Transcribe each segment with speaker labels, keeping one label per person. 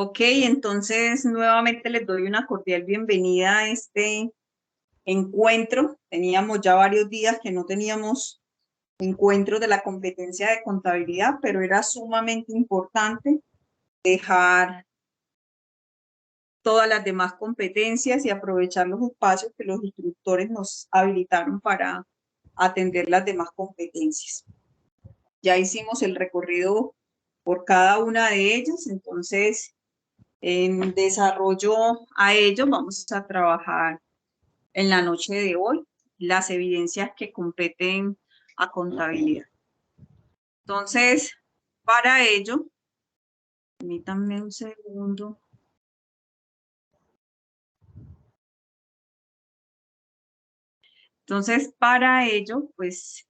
Speaker 1: Ok, entonces nuevamente les doy una cordial bienvenida a este encuentro. Teníamos ya varios días que no teníamos encuentros de la competencia de contabilidad, pero era sumamente importante dejar todas las demás competencias y aprovechar los espacios que los instructores nos habilitaron para atender las demás competencias. Ya hicimos el recorrido por cada una de ellas, entonces en desarrollo a ello vamos a trabajar en la noche de hoy las evidencias que competen a contabilidad. Entonces, para ello, permítanme un segundo. Entonces, para ello, pues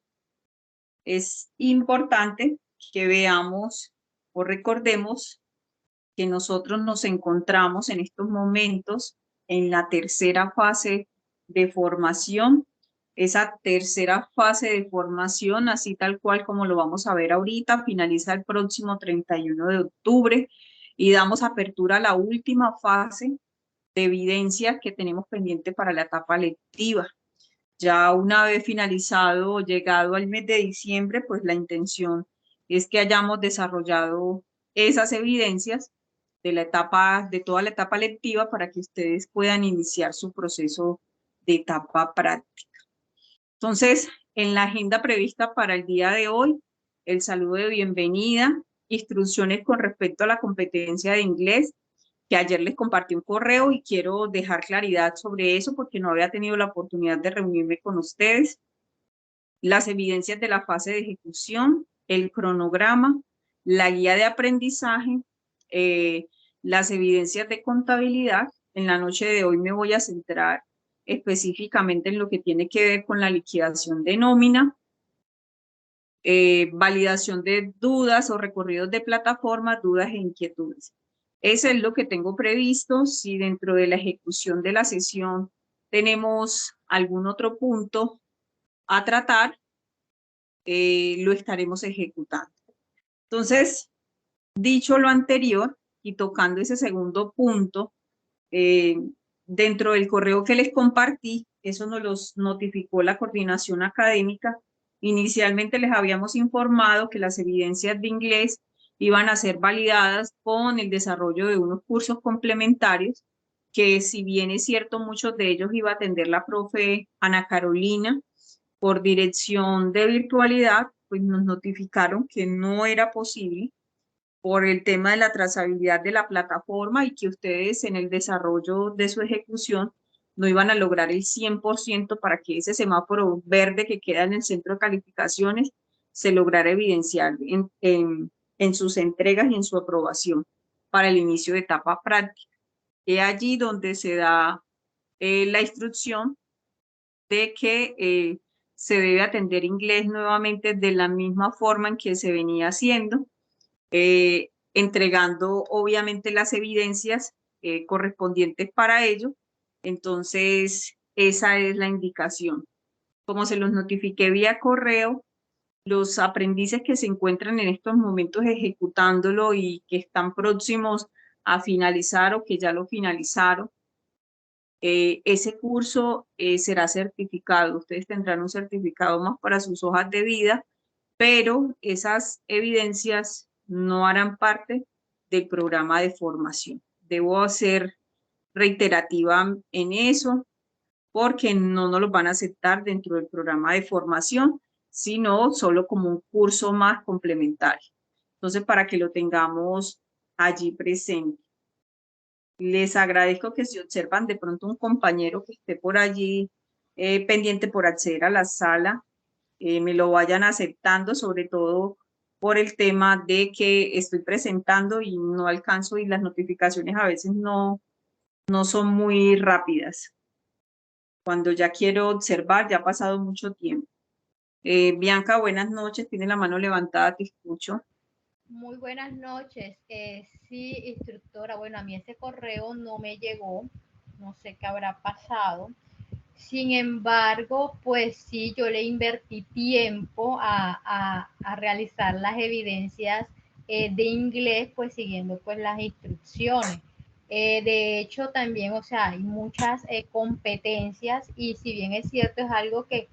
Speaker 1: es importante que veamos o recordemos que nosotros nos encontramos en estos momentos en la tercera fase de formación. Esa tercera fase de formación, así tal cual como lo vamos a ver ahorita, finaliza el próximo 31 de octubre y damos apertura a la última fase de evidencias que tenemos pendiente para la etapa lectiva. Ya una vez finalizado o llegado al mes de diciembre, pues la intención es que hayamos desarrollado esas evidencias de la etapa, de toda la etapa lectiva para que ustedes puedan iniciar su proceso de etapa práctica. Entonces, en la agenda prevista para el día de hoy, el saludo de bienvenida, instrucciones con respecto a la competencia de inglés, que ayer les compartí un correo y quiero dejar claridad sobre eso porque no había tenido la oportunidad de reunirme con ustedes. Las evidencias de la fase de ejecución, el cronograma, la guía de aprendizaje, las evidencias de contabilidad. En la noche de hoy me voy a centrar específicamente en lo que tiene que ver con la liquidación de nómina, validación de dudas o recorridos de plataforma, dudas e inquietudes. Eso es lo que tengo previsto. Si dentro de la ejecución de la sesión tenemos algún otro punto a tratar, lo estaremos ejecutando. Entonces, dicho lo anterior y tocando ese segundo punto, dentro del correo que les compartí, eso nos los notificó la coordinación académica. Inicialmente les habíamos informado que las evidencias de inglés iban a ser validadas con el desarrollo de unos cursos complementarios, que si bien es cierto, muchos de ellos iba a atender la profe Ana Carolina por dirección de virtualidad, pues nos notificaron que no era posible por el tema de la trazabilidad de la plataforma y que ustedes en el desarrollo de su ejecución no iban a lograr el 100% para que ese semáforo verde que queda en el centro de calificaciones se lograra evidenciar en sus entregas y en su aprobación para el inicio de etapa práctica. Es allí donde se da la instrucción de que se debe atender inglés nuevamente de la misma forma en que se venía haciendo, entregando obviamente las evidencias correspondientes para ello. Entonces, esa es la indicación. Como se los notifiqué vía correo, los aprendices que se encuentran en estos momentos ejecutándolo y que están próximos a finalizar o que ya lo finalizaron, ese curso será certificado. Ustedes tendrán un certificado más para sus hojas de vida, pero esas evidencias no harán parte del programa de formación. Debo ser reiterativa en eso porque no nos los van a aceptar dentro del programa de formación, sino solo como un curso más complementario. Entonces, para que lo tengamos allí presente. Les agradezco que si observan de pronto un compañero que esté por allí pendiente por acceder a la sala, me lo vayan aceptando, sobre todo por el tema de que estoy presentando y no alcanzo y las notificaciones a veces no son muy rápidas. Cuando ya quiero observar, ya ha pasado mucho tiempo. Bianca, buenas noches, tiene la mano levantada, te escucho.
Speaker 2: Muy buenas noches. Sí, instructora, bueno, a mí ese correo no me llegó, no sé qué habrá pasado. Sin embargo, pues sí, yo le invertí tiempo a realizar las evidencias de inglés, pues siguiendo pues las instrucciones. De hecho, también, o sea, hay muchas competencias y si bien es cierto, es algo que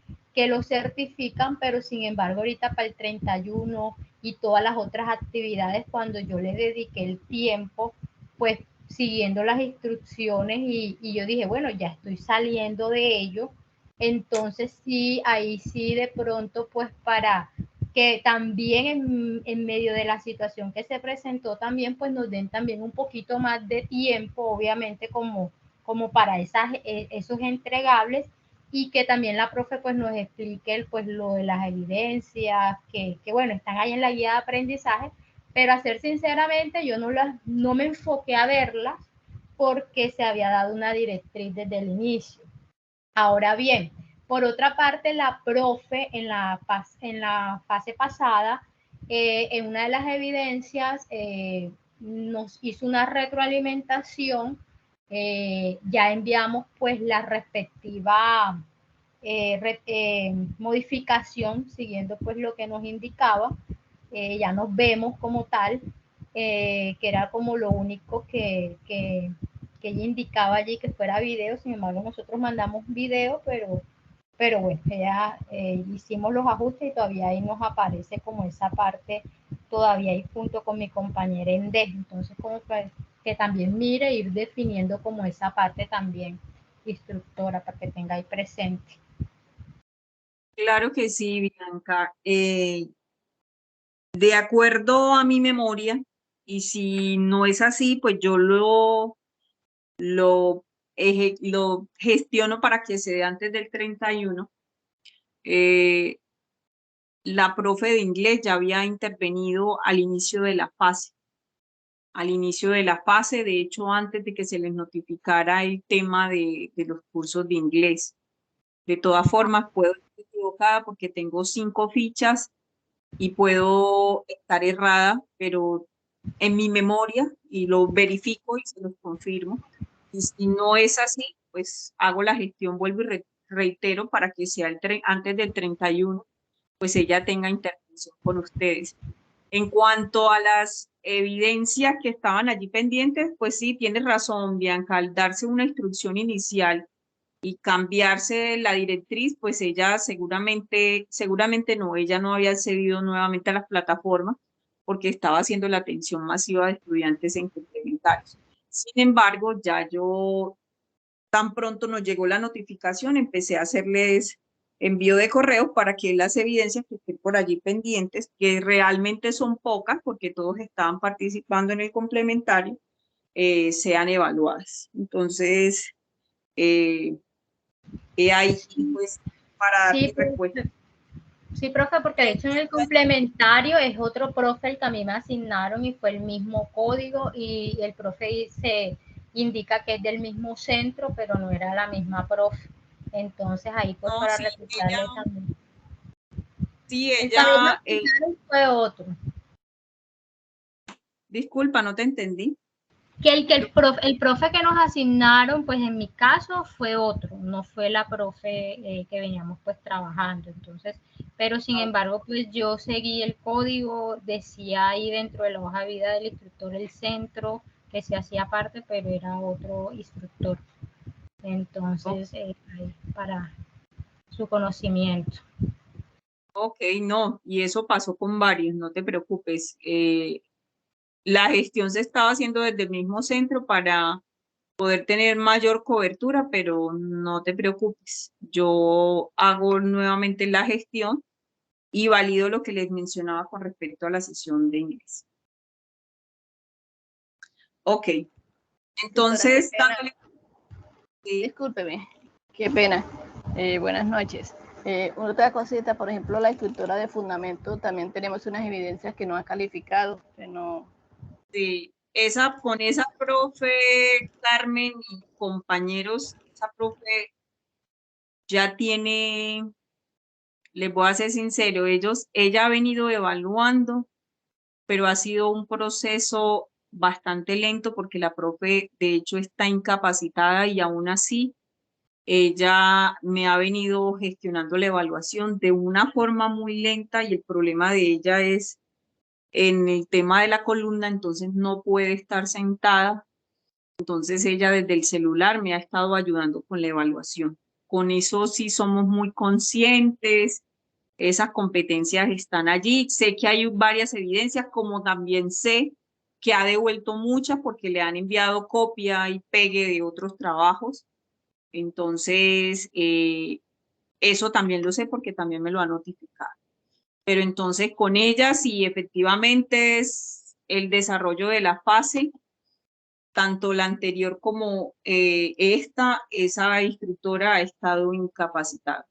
Speaker 2: lo certifican, pero sin embargo, ahorita para el 31 y todas las otras actividades, cuando yo les dediqué el tiempo, pues siguiendo las instrucciones y yo dije, bueno, ya estoy saliendo de ello, entonces sí, ahí sí de pronto pues para que también en medio de la situación que se presentó también pues nos den también un poquito más de tiempo, obviamente como para esos entregables y que también la profe pues nos explique pues lo de las evidencias que bueno, están ahí en la guía de aprendizaje, pero a ser sinceramente yo no me enfoqué a verlas porque se había dado una directriz desde el inicio. Ahora bien, por otra parte, la profe en la fase pasada, en una de las evidencias, nos hizo una retroalimentación, ya enviamos pues la respectiva modificación siguiendo pues lo que nos indicaba, ya nos vemos como tal, que era como lo único que ella indicaba allí que fuera video, sin embargo nosotros mandamos video, pero bueno, ya hicimos los ajustes y todavía ahí nos aparece como esa parte, todavía ahí junto con mi compañera en D, entonces como que también mire, ir definiendo como esa parte también, instructora, para que tenga ahí presente.
Speaker 1: Claro que sí, Bianca. De acuerdo a mi memoria, y si no es así, pues yo lo gestiono para que se dé antes del 31. Eh, la profe de inglés ya había intervenido al inicio de la fase. Al inicio de la fase, de hecho, antes de que se les notificara el tema de los cursos de inglés. De todas formas, puedo estar equivocada porque tengo 5 fichas y puedo estar errada, pero en mi memoria, y lo verifico y se los confirmo. Y si no es así, pues hago la gestión, vuelvo y reitero para que sea antes del 31, pues ella tenga intervención con ustedes. En cuanto a las evidencias que estaban allí pendientes, pues sí, tienes razón, Bianca, al darse una instrucción inicial y cambiarse la directriz, pues ella seguramente no, ella no había accedido nuevamente a las plataformas porque estaba haciendo la atención masiva de estudiantes en complementarios. Sin embargo, ya yo, tan pronto nos llegó la notificación, empecé a hacerles envío de correos para que las evidencias que estén por allí pendientes, que realmente son pocas porque todos estaban participando en el complementario, sean evaluadas. Entonces, ahí pues para dar mi
Speaker 2: Sí,
Speaker 1: respuesta.
Speaker 2: sí, profe, porque de hecho en el complementario es otro profe el que a mí me asignaron y fue el mismo código y el profe se indica que es del mismo centro, pero no era la misma profe. Entonces ahí pues
Speaker 1: No,
Speaker 2: para
Speaker 1: sí,
Speaker 2: replicarle también. El que a mí me
Speaker 1: ella,
Speaker 2: asignaron fue otro.
Speaker 1: disculpa, no te entendí.
Speaker 2: El profe que nos asignaron, pues en mi caso fue otro, no fue la profe que veníamos pues trabajando. Entonces, pero sin
Speaker 1: No,
Speaker 2: embargo, pues yo seguí el código, decía ahí dentro de la hoja de vida del instructor el centro que se hacía parte, pero era otro instructor. Entonces, para su conocimiento.
Speaker 1: ok, no, y eso pasó con varios, no te preocupes. La gestión se estaba haciendo desde el mismo centro para poder tener mayor cobertura, pero no te preocupes. Yo hago nuevamente la gestión y valido lo que les mencionaba con respecto a la sesión de inglés. Ok,
Speaker 3: Doctora, qué
Speaker 1: entonces,
Speaker 3: pena.
Speaker 1: dándole... Sí,
Speaker 3: Discúlpeme, qué pena. Buenas noches. Otra cosita, por ejemplo, la escritura de fundamento, también tenemos unas evidencias que no ha calificado, que no.
Speaker 1: sí. Con esa profe Carmen y compañeros, esa profe ya tiene, les voy a ser sincero, ella ha venido evaluando, pero ha sido un proceso bastante lento porque la profe de hecho está incapacitada y aún así ella me ha venido gestionando la evaluación de una forma muy lenta y el problema de ella es en el tema de la columna, entonces no puede estar sentada. Entonces ella desde el celular me ha estado ayudando con la evaluación. Con eso sí somos muy conscientes, esas competencias están allí. Sé que hay varias evidencias, como también sé que ha devuelto muchas porque le han enviado copia y pegue de otros trabajos. Entonces, eso también lo sé porque también me lo ha notificado. Pero entonces con ella sí efectivamente es el desarrollo de la fase, tanto la anterior como esa instructora ha estado incapacitada.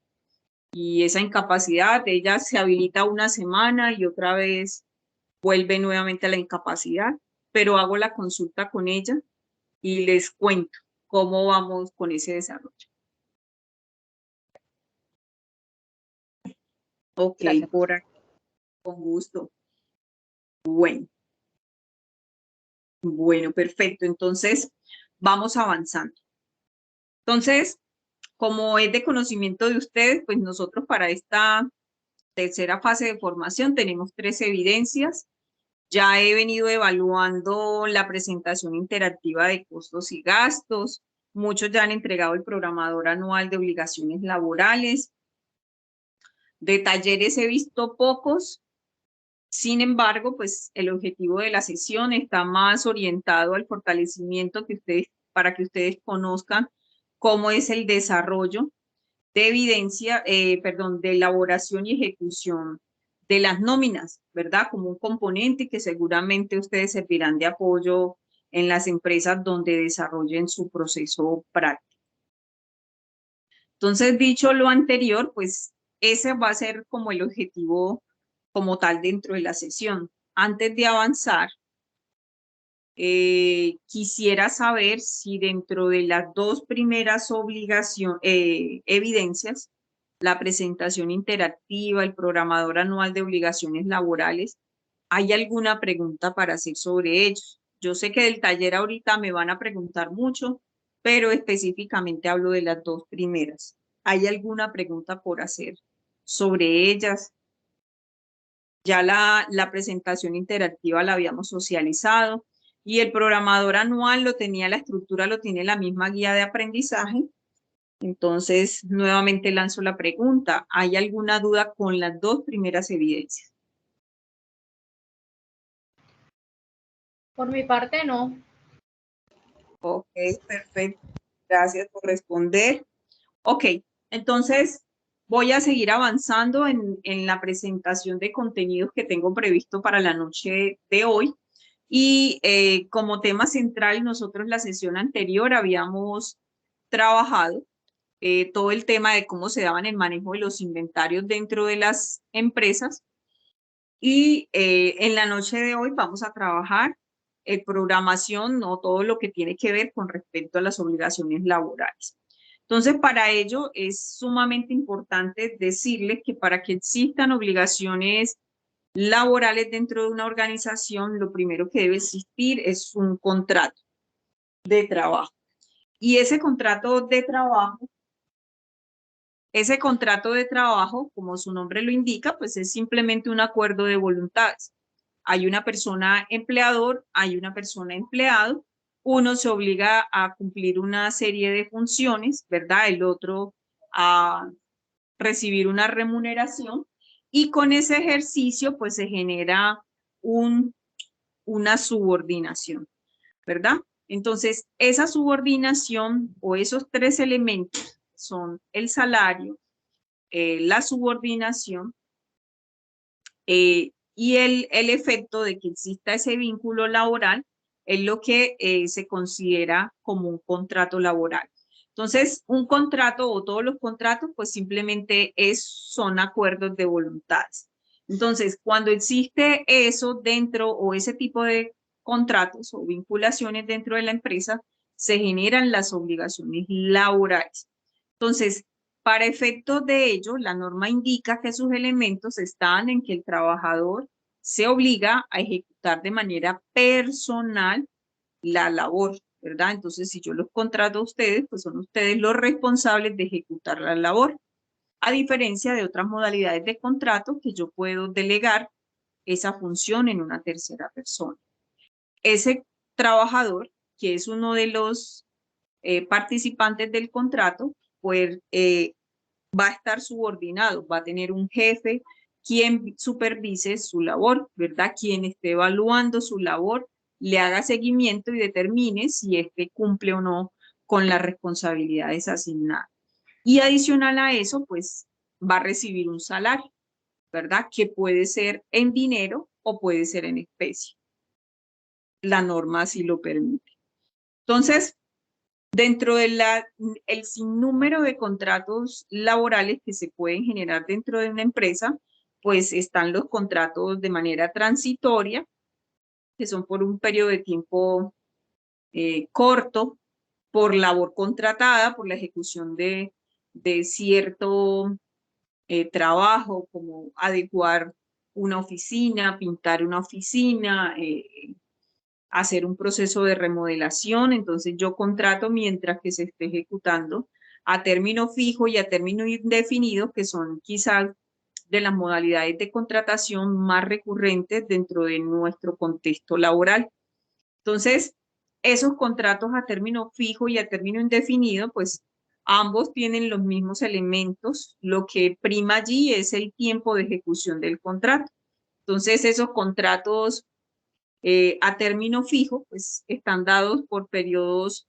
Speaker 1: Y esa incapacidad, ella se habilita una semana y otra vez vuelve nuevamente a la incapacidad, pero hago la consulta con ella y les cuento cómo vamos con ese desarrollo. Ok,
Speaker 3: Gracias.
Speaker 1: por aquí, con gusto. Bueno, perfecto. Entonces, vamos avanzando. Entonces, como es de conocimiento de ustedes, pues nosotros para esta tercera fase de formación tenemos 3 evidencias. Ya he venido evaluando la presentación interactiva de costos y gastos. Muchos ya han entregado el programador anual de obligaciones laborales. De talleres he visto pocos. Sin embargo, pues el objetivo de la sesión está más orientado al fortalecimiento para que ustedes conozcan cómo es el desarrollo de evidencia, de elaboración y ejecución de las nóminas, ¿verdad? Como un componente que seguramente ustedes servirán de apoyo en las empresas donde desarrollen su proceso práctico. Entonces, dicho lo anterior, pues ese va a ser como el objetivo como tal dentro de la sesión. Antes de avanzar, quisiera saber si dentro de las 2 primeras evidencias, la presentación interactiva, el programador anual de obligaciones laborales, ¿hay alguna pregunta para hacer sobre ellos? Yo sé que del taller ahorita me van a preguntar mucho, pero específicamente hablo de las 2 primeras. ¿Hay alguna pregunta por hacer sobre ellas? Ya la presentación interactiva la habíamos socializado y el programador anual la estructura lo tiene la misma guía de aprendizaje. Entonces, nuevamente lanzo la pregunta, ¿hay alguna duda con las 2 primeras evidencias?
Speaker 2: Por mi parte, no.
Speaker 1: Ok, perfecto. Gracias por responder. Ok, entonces voy a seguir avanzando en la presentación de contenidos que tengo previsto para la noche de hoy. Y como tema central, nosotros la sesión anterior habíamos trabajado todo el tema de cómo se daban el manejo de los inventarios dentro de las empresas. Y en la noche de hoy vamos a trabajar programación, no todo lo que tiene que ver con respecto a las obligaciones laborales. Entonces, para ello es sumamente importante decirles que para que existan obligaciones laborales dentro de una organización, lo primero que debe existir es un contrato de trabajo. Y ese contrato de trabajo, como su nombre lo indica, pues es simplemente un acuerdo de voluntades. Hay una persona empleador, hay una persona empleado, uno se obliga a cumplir una serie de funciones, ¿verdad? El otro a recibir una remuneración y con ese ejercicio pues se genera una subordinación, ¿verdad? Entonces, esa subordinación o esos 3 elementos son el salario, la subordinación y el efecto de que exista ese vínculo laboral es lo que se considera como un contrato laboral. Entonces, un contrato o todos los contratos, pues simplemente son acuerdos de voluntades. Entonces, cuando existe eso dentro o ese tipo de contratos o vinculaciones dentro de la empresa, se generan las obligaciones laborales. Entonces, para efectos de ello, la norma indica que sus elementos están en que el trabajador se obliga a ejecutar de manera personal la labor, ¿verdad? Entonces, si yo los contrato a ustedes, pues son ustedes los responsables de ejecutar la labor, a diferencia de otras modalidades de contrato que yo puedo delegar esa función en una tercera persona. Ese trabajador, que es uno de los participantes del contrato, pues va a estar subordinado, va a tener un jefe quien supervise su labor, ¿verdad? Quien esté evaluando su labor, le haga seguimiento y determine si éste cumple o no con las responsabilidades asignadas. Y adicional a eso, pues va a recibir un salario, ¿verdad? Que puede ser en dinero o puede ser en especie. La norma así lo permite. Entonces, dentro de el sinnúmero de contratos laborales que se pueden generar dentro de una empresa, pues están los contratos de manera transitoria, que son por un periodo de tiempo corto, por labor contratada, por la ejecución de cierto trabajo, como adecuar una oficina, pintar una oficina, hacer un proceso de remodelación. Entonces yo contrato mientras que se esté ejecutando a término fijo y a término indefinido, que son quizás de las modalidades de contratación más recurrentes dentro de nuestro contexto laboral. Entonces, esos contratos a término fijo y a término indefinido, pues ambos tienen los mismos elementos. Lo que prima allí es el tiempo de ejecución del contrato. Entonces, esos contratos a término fijo, pues están dados por periodos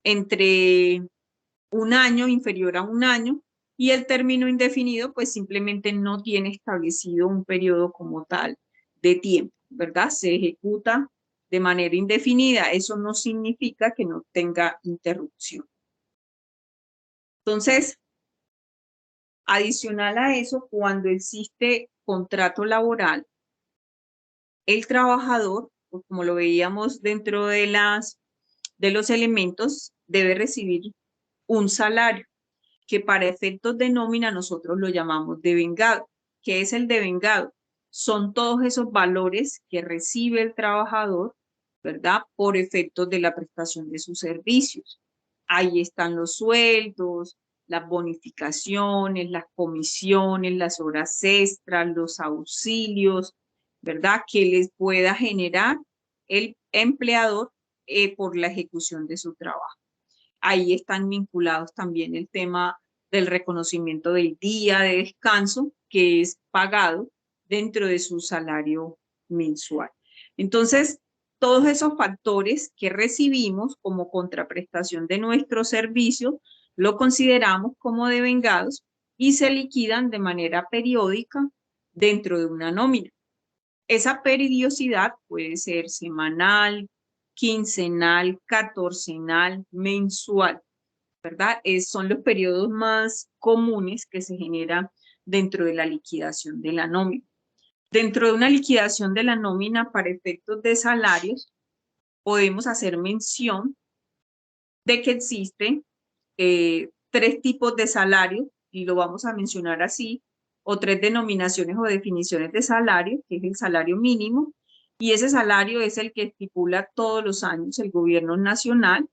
Speaker 1: entre un año, inferior a un año, y el término indefinido, pues simplemente no tiene establecido un periodo como tal de tiempo, ¿verdad? Se ejecuta de manera indefinida. Eso no significa que no tenga interrupción. Entonces, adicional a eso, cuando existe contrato laboral, el trabajador, pues como lo veíamos dentro de los elementos, debe recibir un salario, que para efectos de nómina nosotros lo llamamos devengado. ¿Qué es el devengado? Son todos esos valores que recibe el trabajador, ¿verdad? Por efectos de la prestación de sus servicios. Ahí están los sueldos, las bonificaciones, las comisiones, las horas extras, los auxilios, ¿verdad? Que les pueda generar el empleador por la ejecución de su trabajo. Ahí están vinculados también el tema del reconocimiento del día de descanso, que es pagado dentro de su salario mensual. Entonces, todos esos factores que recibimos como contraprestación de nuestro servicio, lo consideramos como devengados y se liquidan de manera periódica dentro de una nómina. Esa periodicidad puede ser semanal, quincenal, catorcenal, mensual, ¿verdad? Son los periodos más comunes que se generan dentro de la liquidación de la nómina. Dentro de una liquidación de la nómina para efectos de salarios, podemos hacer mención de que existen 3 tipos de salario, y lo vamos a mencionar así, o 3 denominaciones o definiciones de salario, que es el salario mínimo, y ese salario es el que estipula todos los años el gobierno nacional.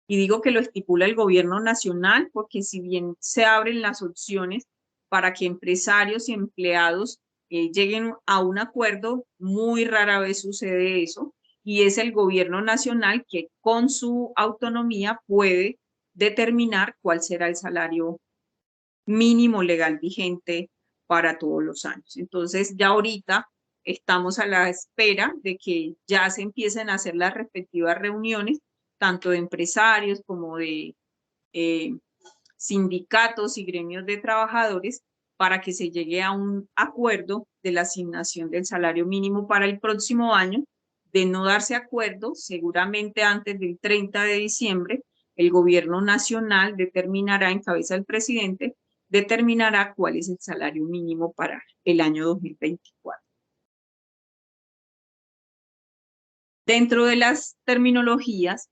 Speaker 1: Y digo que lo estipula el gobierno nacional porque si bien se abren las opciones para que empresarios y empleados lleguen a un acuerdo, muy rara vez sucede eso, y es el gobierno nacional que con su autonomía puede determinar cuál será el salario mínimo legal vigente para todos los años. Entonces, ya ahorita estamos a la espera de que ya se empiecen a hacer las respectivas reuniones, tanto de empresarios como de sindicatos y gremios de trabajadores, para que se llegue a un acuerdo de la asignación del salario mínimo para el próximo año. De no darse acuerdo, seguramente antes del 30 de diciembre, el gobierno nacional determinará, en cabeza del presidente, determinará cuál es el salario mínimo para el año 2024. Dentro de las terminologías,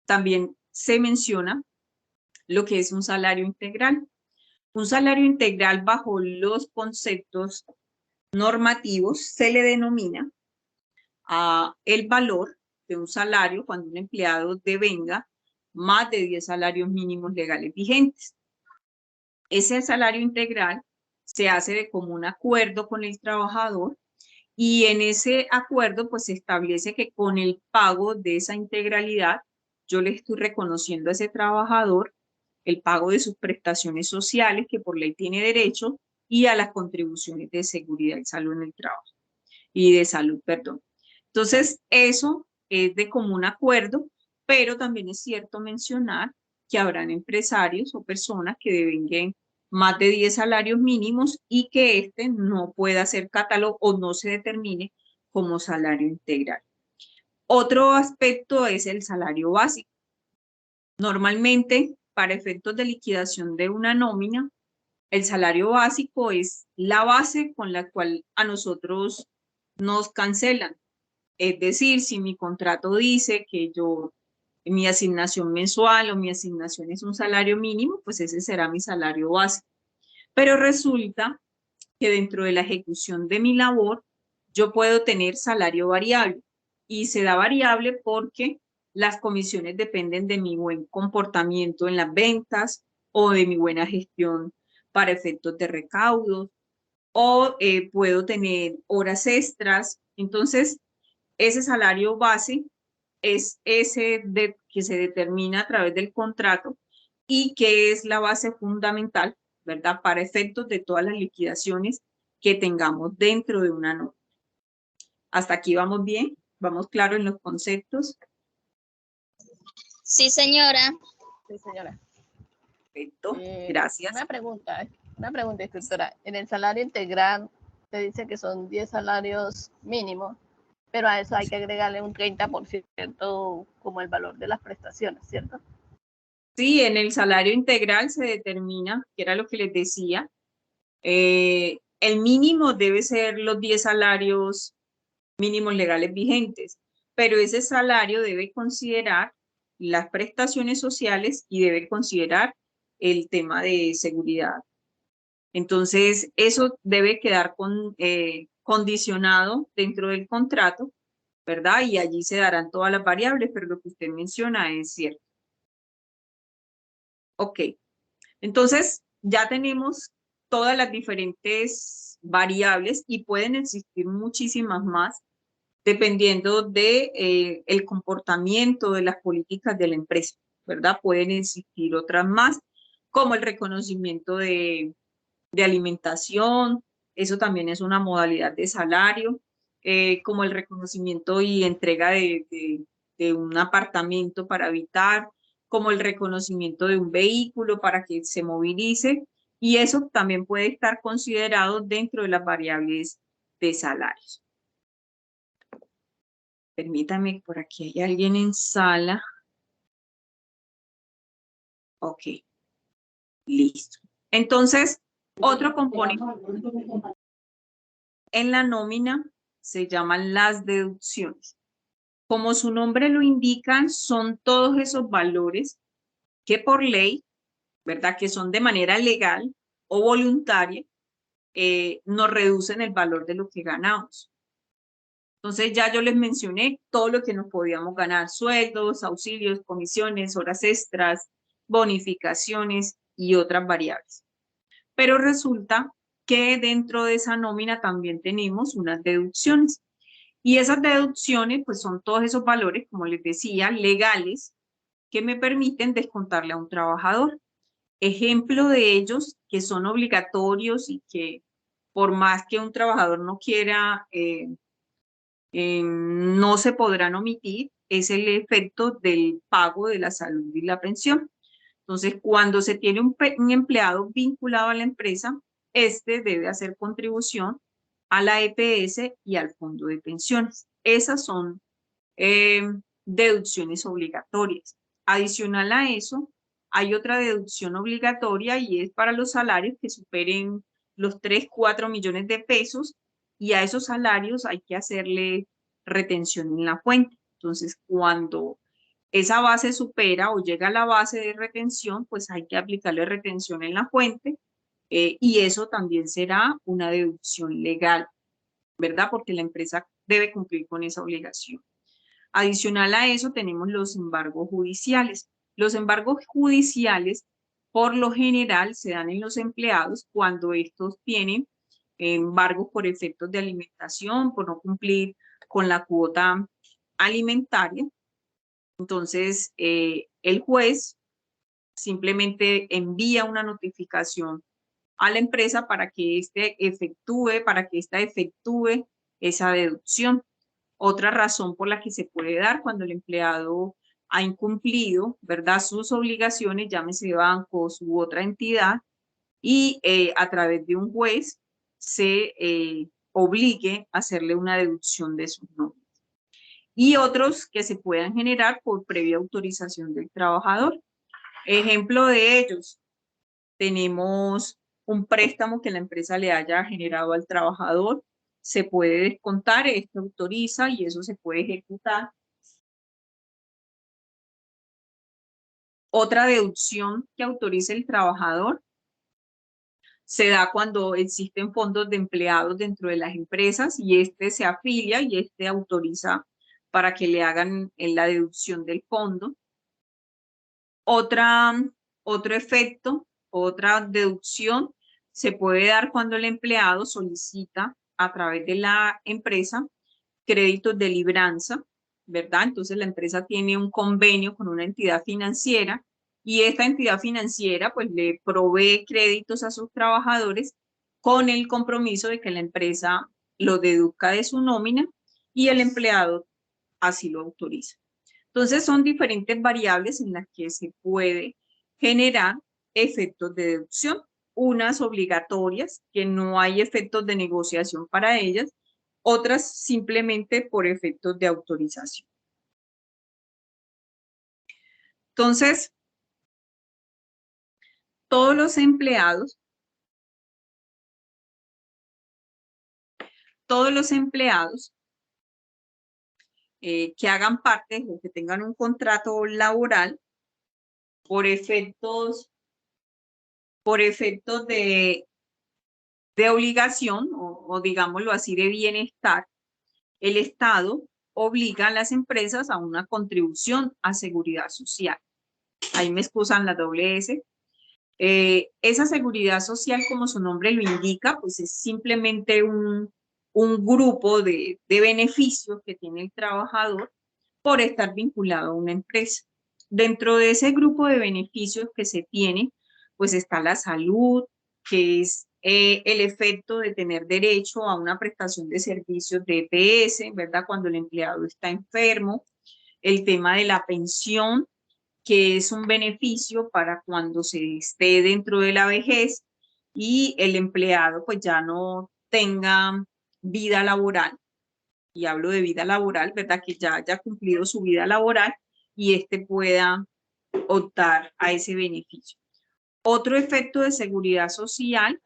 Speaker 1: también se menciona lo que es un salario integral. Un salario integral, bajo los conceptos normativos, se le denomina el valor de un salario cuando un empleado devenga más de 10 salarios mínimos legales vigentes. Ese salario integral se hace de común acuerdo con el trabajador y en ese acuerdo pues se establece que con el pago de esa integralidad yo le estoy reconociendo a ese trabajador el pago de sus prestaciones sociales que por ley tiene derecho y a las contribuciones de seguridad y salud en el trabajo y de salud, perdón. Entonces, eso es de común acuerdo, pero también es cierto mencionar que habrán empresarios o personas que devenguen más de 10 salarios mínimos y que este no pueda ser catálogo o no se determine como salario integral. Otro aspecto es el salario básico. Normalmente, para efectos de liquidación de una nómina, el salario básico es la base con la cual a nosotros nos cancelan. Es decir, si mi contrato dice que mi asignación mensual o mi asignación es un salario mínimo, pues ese será mi salario básico. Pero resulta que dentro de la ejecución de mi labor, yo puedo tener salario variable y se da variable porque las comisiones dependen de mi buen comportamiento en las ventas o de mi buena gestión para efectos de recaudos o puedo tener horas extras. Entonces, ese salario base es ese que se determina a través del contrato y que es la base fundamental, ¿verdad? Para efectos de todas las liquidaciones que tengamos dentro de una nómina. ¿Hasta aquí vamos bien? ¿Vamos claro en los conceptos?
Speaker 4: Sí, señora.
Speaker 3: Sí, señora.
Speaker 1: Perfecto, gracias.
Speaker 3: Una pregunta, instructora. En el salario integral se dice que son 10 salarios mínimos, pero a eso hay que agregarle un 30% como el valor de las prestaciones, ¿cierto?
Speaker 1: Sí, en el salario integral se determina, que era lo que les decía, el mínimo debe ser los 10 salarios mínimos legales vigentes, pero ese salario debe considerar las prestaciones sociales y debe considerar el tema de seguridad. Entonces, eso debe quedar condicionado dentro del contrato, ¿verdad? Y allí se darán todas las variables, pero lo que usted menciona es cierto. Ok, entonces ya tenemos todas las diferentes variables y pueden existir muchísimas más dependiendo de el comportamiento de las políticas de la empresa, ¿verdad? Pueden existir otras más, como el reconocimiento de alimentación, eso también es una modalidad de salario, como el reconocimiento y entrega de un apartamento para habitar, como el reconocimiento de un vehículo para que se movilice, y eso también puede estar considerado dentro de las variables de salarios. Permítame, por aquí hay alguien en sala. Ok, listo. Entonces, otro componente en la nómina se llaman las deducciones. Como su nombre lo indica, son todos esos valores que por ley, ¿verdad? Que son de manera legal o voluntaria, nos reducen el valor de lo que ganamos. Entonces ya yo les mencioné todo lo que nos podíamos ganar, sueldos, auxilios, comisiones, horas extras, bonificaciones y otras variables. Pero resulta que dentro de esa nómina también tenemos unas deducciones. Y esas deducciones pues son todos esos valores, como les decía, legales, que me permiten descontarle a un trabajador. Ejemplo de ellos que son obligatorios y que por más que un trabajador no quiera, no se podrán omitir, es el efecto del pago de la salud y la pensión. Entonces, cuando se tiene un empleado vinculado a la empresa, este debe hacer contribución a la EPS y al fondo de pensiones. Esas son deducciones obligatorias. Adicional a eso, hay otra deducción obligatoria y es para los salarios que superen los 3, 4 millones de pesos y a esos salarios hay que hacerle retención en la fuente. Entonces, cuando esa base supera o llega a la base de retención, pues hay que aplicarle retención en la fuente y eso también será una deducción legal, ¿verdad? Porque la empresa debe cumplir con esa obligación. Adicional a eso tenemos los embargos judiciales. Los embargos judiciales por lo general se dan en los empleados cuando estos tienen embargos por efectos de alimentación, por no cumplir con la cuota alimentaria. Entonces, el juez simplemente envía una notificación a la empresa para que ésta efectúe esa deducción. Otra razón por la que se puede dar cuando el empleado ha incumplido, ¿verdad?, sus obligaciones, llámese banco u otra entidad, y a través de un juez se obligue a hacerle una deducción de sus nóminas. Y otros que se puedan generar por previa autorización del trabajador. Ejemplo de ellos, tenemos un préstamo que la empresa le haya generado al trabajador, se puede descontar, esto autoriza y eso se puede ejecutar. Otra deducción que autoriza el trabajador se da cuando existen fondos de empleados dentro de las empresas y este se afilia y este autoriza para que le hagan la deducción del fondo. Otro efecto, otra deducción se puede dar cuando el empleado solicita a través de la empresa créditos de libranza, ¿verdad? Entonces la empresa tiene un convenio con una entidad financiera y esta entidad financiera pues le provee créditos a sus trabajadores con el compromiso de que la empresa lo deduzca de su nómina y el empleado así lo autoriza. Entonces son diferentes variables en las que se puede generar efectos de deducción, unas obligatorias que no hay efectos de negociación para ellas, otras simplemente por efectos de autorización. Entonces, todos los empleados que hagan parte o que tengan un contrato laboral por efectos de obligación o digámoslo así de bienestar, el Estado obliga a las empresas a una contribución a seguridad social. Ahí me excusan la doble S. Esa seguridad social, como su nombre lo indica, pues es simplemente un grupo de beneficios que tiene el trabajador por estar vinculado a una empresa. Dentro de ese grupo de beneficios que se tiene, pues está la salud, que es el efecto de tener derecho a una prestación de servicios de EPS, ¿verdad? Cuando el empleado está enfermo, el tema de la pensión, que es un beneficio para cuando se esté dentro de la vejez y el empleado pues ya no tenga vida laboral, y hablo de vida laboral, ¿verdad? Que ya haya cumplido su vida laboral y pueda optar a ese beneficio. Otro efecto de seguridad social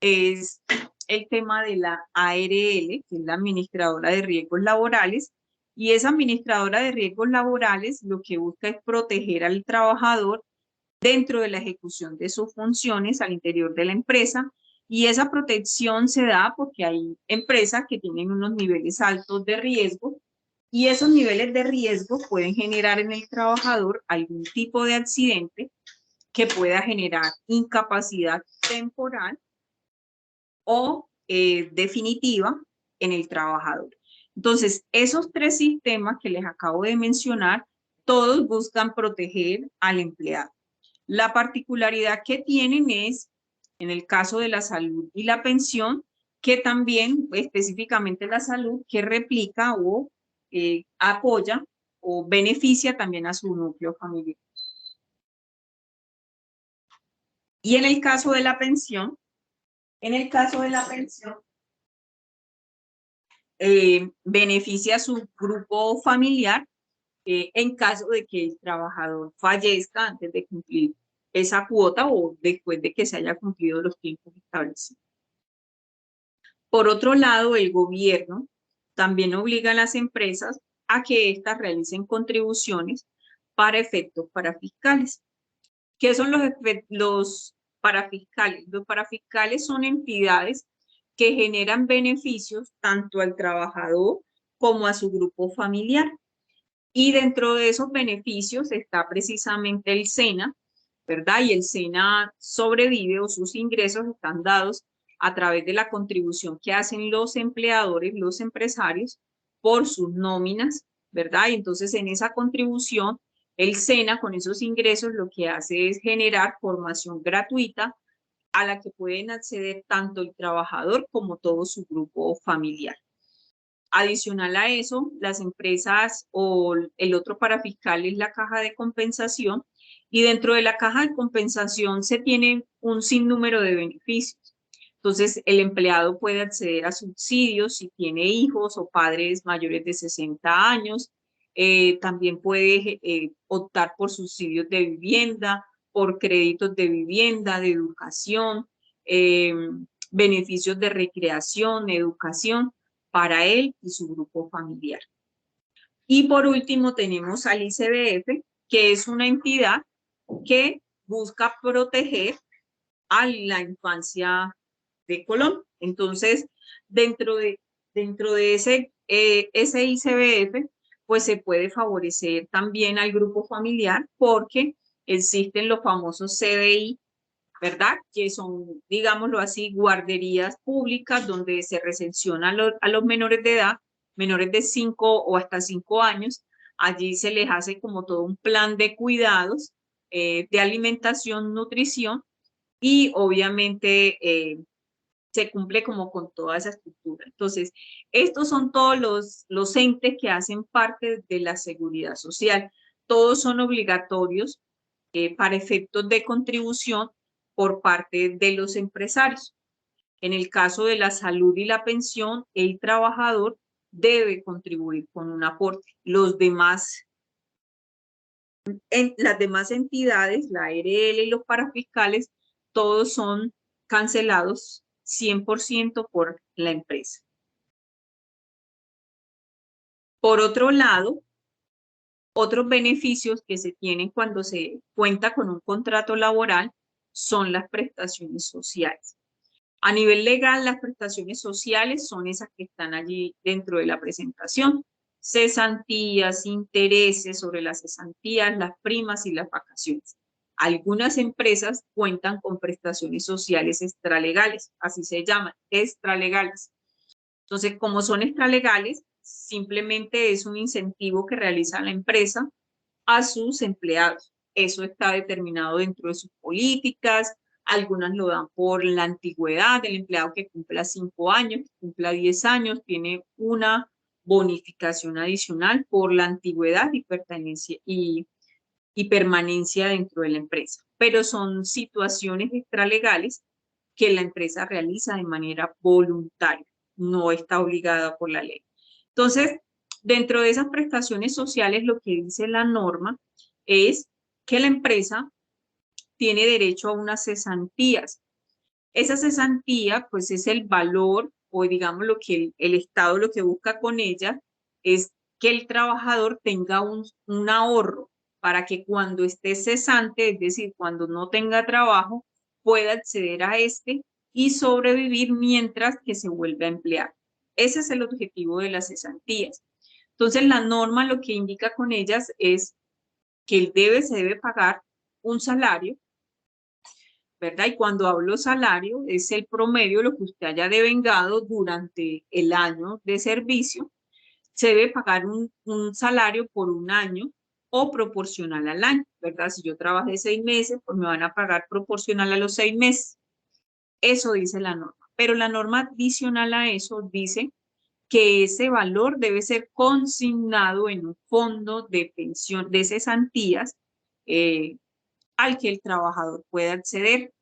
Speaker 1: es el tema de la ARL, que es la Administradora de Riesgos Laborales, y esa Administradora de Riesgos Laborales lo que busca es proteger al trabajador dentro de la ejecución de sus funciones al interior de la empresa, y esa protección se da porque hay empresas que tienen unos niveles altos de riesgo y esos niveles de riesgo pueden generar en el trabajador algún tipo de accidente que pueda generar incapacidad temporal o definitiva en el trabajador. Entonces, esos tres sistemas que les acabo de mencionar, todos buscan proteger al empleado. La particularidad que tienen es, en el caso de la salud y la pensión, que también, específicamente la salud, que replica o apoya o beneficia también a su núcleo familiar. Y en el caso de la pensión, beneficia a su grupo familiar en caso de que el trabajador fallezca antes de cumplir esa cuota o después de que se haya cumplido los tiempos establecidos. Por otro lado, el gobierno también obliga a las empresas a que éstas realicen contribuciones para efectos parafiscales. ¿Qué son los parafiscales? Los parafiscales son entidades que generan beneficios tanto al trabajador como a su grupo familiar. Y dentro de esos beneficios está precisamente el SENA, ¿verdad? Y el SENA sobrevive o sus ingresos están dados a través de la contribución que hacen los empleadores, los empresarios, por sus nóminas, ¿verdad? Y entonces en esa contribución, el SENA con esos ingresos lo que hace es generar formación gratuita a la que pueden acceder tanto el trabajador como todo su grupo familiar. Adicional a eso, las empresas o el otro parafiscal es la caja de compensación, y dentro de la caja de compensación se tiene un sinnúmero de beneficios. Entonces, el empleado puede acceder a subsidios si tiene hijos o padres mayores de 60 años. También puede optar por subsidios de vivienda, por créditos de vivienda, de educación, beneficios de recreación, educación para él y su grupo familiar. Y por último tenemos al ICBF, que es una entidad que busca proteger a la infancia de Colombia. Entonces, dentro de ese ICBF, pues se puede favorecer también al grupo familiar porque existen los famosos CDI, ¿verdad? Que son, digámoslo así, guarderías públicas donde se recepciona a los menores de edad, menores de 5 o hasta 5 años. Allí se les hace como todo un plan de cuidados, de alimentación, nutrición, y obviamente se cumple como con toda esa estructura. Entonces, estos son todos los entes que hacen parte de la seguridad social. Todos son obligatorios para efectos de contribución por parte de los empresarios. En el caso de la salud y la pensión, el trabajador debe contribuir con un aporte. Las demás entidades, la ARL y los parafiscales, todos son cancelados 100% por la empresa. Por otro lado, otros beneficios que se tienen cuando se cuenta con un contrato laboral son las prestaciones sociales. A nivel legal, las prestaciones sociales son esas que están allí dentro de la presentación. Cesantías, intereses sobre las cesantías, las primas y las vacaciones. Algunas empresas cuentan con prestaciones sociales extralegales, así se llaman, extralegales. Entonces, como son extralegales, simplemente es un incentivo que realiza la empresa a sus empleados. Eso está determinado dentro de sus políticas. Algunas lo dan por la antigüedad del empleado, que cumpla 5 años, que cumpla 10 años, tiene una bonificación adicional por la antigüedad y pertenencia y permanencia dentro de la empresa. Pero son situaciones extralegales que la empresa realiza de manera voluntaria, no está obligada por la ley. Entonces, dentro de esas prestaciones sociales, lo que dice la norma es que la empresa tiene derecho a unas cesantías. Esa cesantía, pues, es el valor, o digamos lo que el Estado lo que busca con ella es que el trabajador tenga un ahorro para que cuando esté cesante, es decir, cuando no tenga trabajo, pueda acceder a este y sobrevivir mientras que se vuelve a emplear. Ese es el objetivo de las cesantías. Entonces, la norma lo que indica con ellas es que se debe pagar un salario, ¿verdad? Y cuando hablo salario, es el promedio, lo que usted haya devengado durante el año de servicio. Se debe pagar un salario por un año o proporcional al año, ¿verdad? Si yo trabajé 6 meses, pues me van a pagar proporcional a los 6 meses. Eso dice la norma. Pero la norma adicional a eso dice que ese valor debe ser consignado en un fondo de pensión de cesantías al que el trabajador pueda acceder.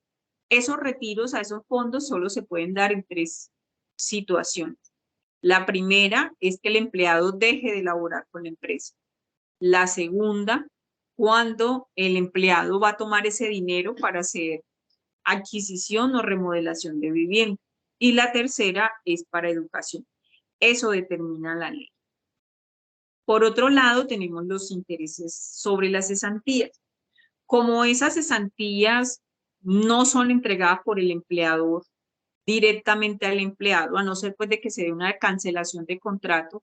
Speaker 1: Esos retiros a esos fondos solo se pueden dar en 3 situaciones. La primera es que el empleado deje de laborar con la empresa. La segunda, cuando el empleado va a tomar ese dinero para hacer adquisición o remodelación de vivienda. Y la tercera es para educación. Eso determina la ley. Por otro lado, tenemos los intereses sobre las cesantías. Como esas cesantías no son entregadas por el empleador directamente al empleado, a no ser pues de que se dé una cancelación de contrato,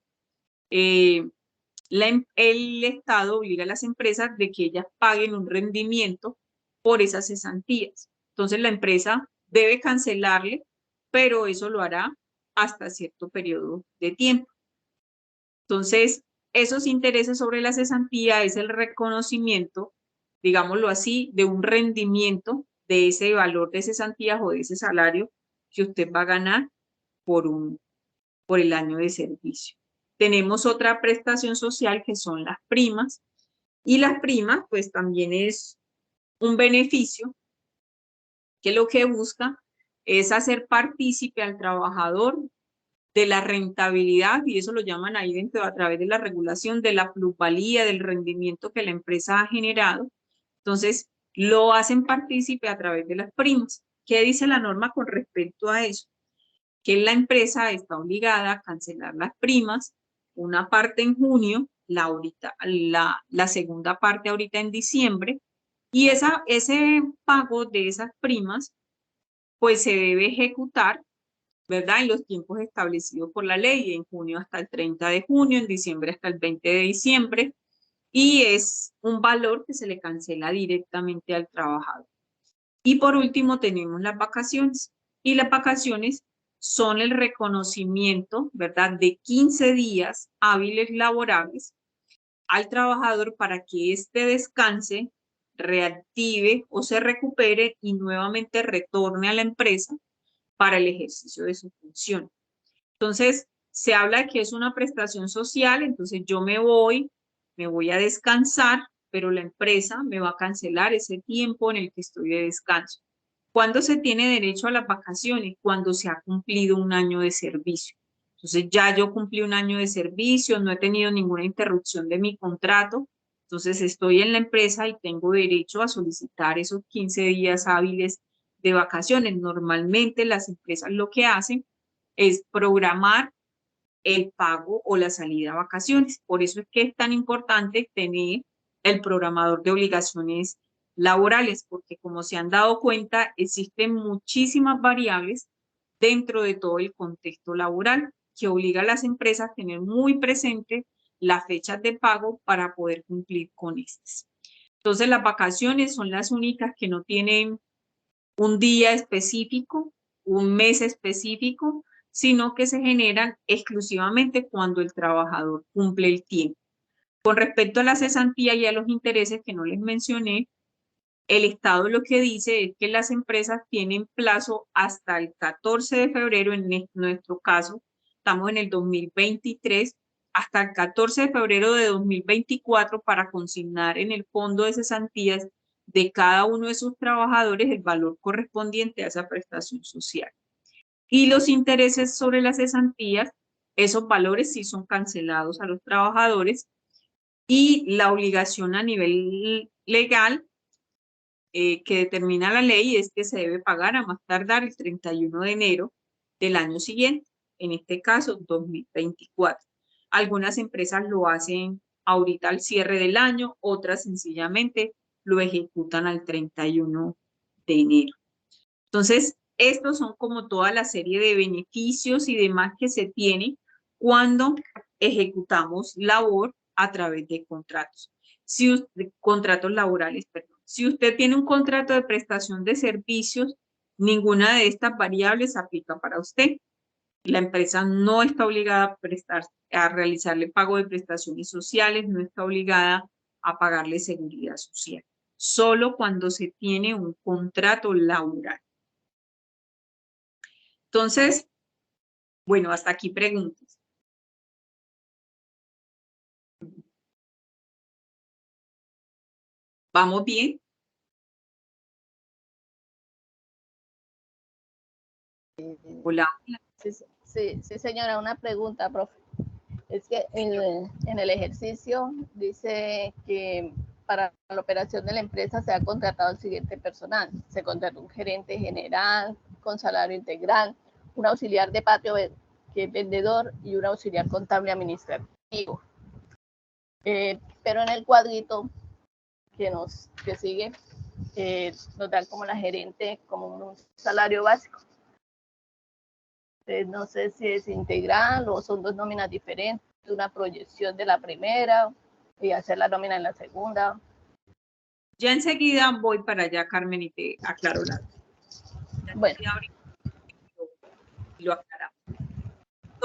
Speaker 1: el Estado obliga a las empresas de que ellas paguen un rendimiento por esas cesantías. Entonces la empresa debe cancelarle, pero eso lo hará hasta cierto periodo de tiempo. Entonces, esos intereses sobre la cesantía es el reconocimiento, digámoslo así, de un rendimiento de ese valor de cesantías o de ese salario que usted va a ganar por el año de servicio. Tenemos otra prestación social que son las primas, y las primas pues también es un beneficio que lo que busca es hacer partícipe al trabajador de la rentabilidad, y eso lo llaman ahí dentro a través de la regulación, de la plusvalía, del rendimiento que la empresa ha generado. Entonces, lo hacen partícipe a través de las primas. ¿Qué dice la norma con respecto a eso? Que la empresa está obligada a cancelar las primas, una parte en junio, la segunda parte ahorita en diciembre, y ese pago de esas primas pues se debe ejecutar, ¿verdad? En los tiempos establecidos por la ley, en junio hasta el 30 de junio, en diciembre hasta el 20 de diciembre, y es un valor que se le cancela directamente al trabajador. Y por último tenemos las vacaciones, y las vacaciones son el reconocimiento, ¿verdad?, de 15 días hábiles laborables al trabajador para que éste descanse, reactive o se recupere y nuevamente retorne a la empresa para el ejercicio de su función. Entonces, se habla de que es una prestación social, entonces yo me voy a descansar, pero la empresa me va a cancelar ese tiempo en el que estoy de descanso. ¿Cuándo se tiene derecho a las vacaciones? Cuando se ha cumplido un año de servicio. Entonces ya yo cumplí un año de servicio, no he tenido ninguna interrupción de mi contrato, entonces estoy en la empresa y tengo derecho a solicitar esos 15 días hábiles de vacaciones. Normalmente las empresas lo que hacen es programar el pago o la salida a vacaciones. Por eso es que es tan importante tener el programador de obligaciones laborales, porque como se han dado cuenta, existen muchísimas variables dentro de todo el contexto laboral que obliga a las empresas a tener muy presente las fechas de pago para poder cumplir con estas. Entonces, las vacaciones son las únicas que no tienen un día específico, un mes específico, sino que se generan exclusivamente cuando el trabajador cumple el tiempo. Con respecto a la cesantía y a los intereses que no les mencioné, el Estado lo que dice es que las empresas tienen plazo hasta el 14 de febrero, en nuestro caso, estamos en el 2023, hasta el 14 de febrero de 2024 para consignar en el fondo de cesantías de cada uno de sus trabajadores el valor correspondiente a esa prestación social. Y los intereses sobre las cesantías, esos valores sí son cancelados a los trabajadores, y la obligación a nivel legal que determina la ley es que se debe pagar a más tardar el 31 de enero del año siguiente, en este caso 2024. Algunas empresas lo hacen ahorita al cierre del año, otras sencillamente lo ejecutan al 31 de enero. Entonces, estos son como toda la serie de beneficios y demás que se tienen cuando ejecutamos labor a través de contratos. Contratos laborales, perdón. Si usted tiene un contrato de prestación de servicios, ninguna de estas variables aplica para usted. La empresa no está obligada a realizarle pago de prestaciones sociales, no está obligada a pagarle seguridad social. Solo cuando se tiene un contrato laboral. Entonces, bueno, hasta aquí preguntas. ¿Vamos bien? Hola.
Speaker 3: Sí, señora, una pregunta, profe. Es que en el ejercicio dice que para la operación de la empresa se ha contratado el siguiente personal. Se contrató un gerente general con salario integral, un auxiliar de patio que es vendedor y un auxiliar contable administrativo. Pero en el cuadrito que sigue nos dan como la gerente como un salario básico. No sé si es integral o son dos nóminas diferentes, una proyección de la primera y hacer la nómina en la segunda.
Speaker 1: Ya enseguida voy para allá, Carmen, y te aclaro la duda.
Speaker 3: Bueno,
Speaker 1: Y lo aclaramos.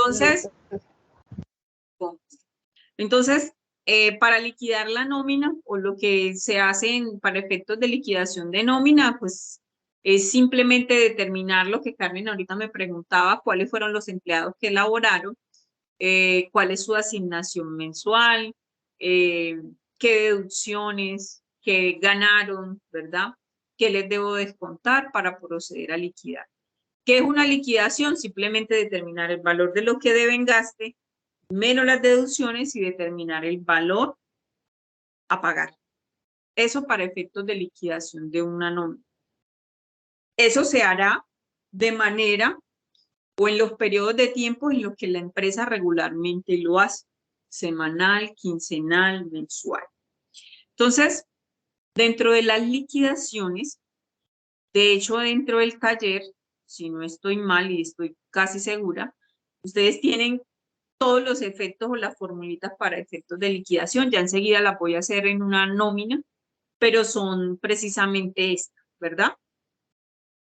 Speaker 3: listo.
Speaker 1: Entonces, para liquidar la nómina o lo que se hace para efectos de liquidación de nómina, pues es simplemente determinar lo que Carmen ahorita me preguntaba, cuáles fueron los empleados que elaboraron, cuál es su asignación mensual, qué deducciones, qué ganaron, ¿verdad? ¿Qué les debo descontar para proceder a liquidar? ¿Qué es una liquidación? Simplemente determinar el valor de lo que deben gaste menos las deducciones y determinar el valor a pagar. Eso para efectos de liquidación de una nómina. Eso se hará de manera o en los periodos de tiempo en los que la empresa regularmente lo hace, semanal, quincenal, mensual. Entonces, dentro de las liquidaciones, de hecho, dentro del taller, si no estoy mal y estoy casi segura, ustedes tienen todos los efectos o las formulitas para efectos de liquidación. Ya enseguida las voy a hacer en una nómina, pero son precisamente estas, ¿verdad?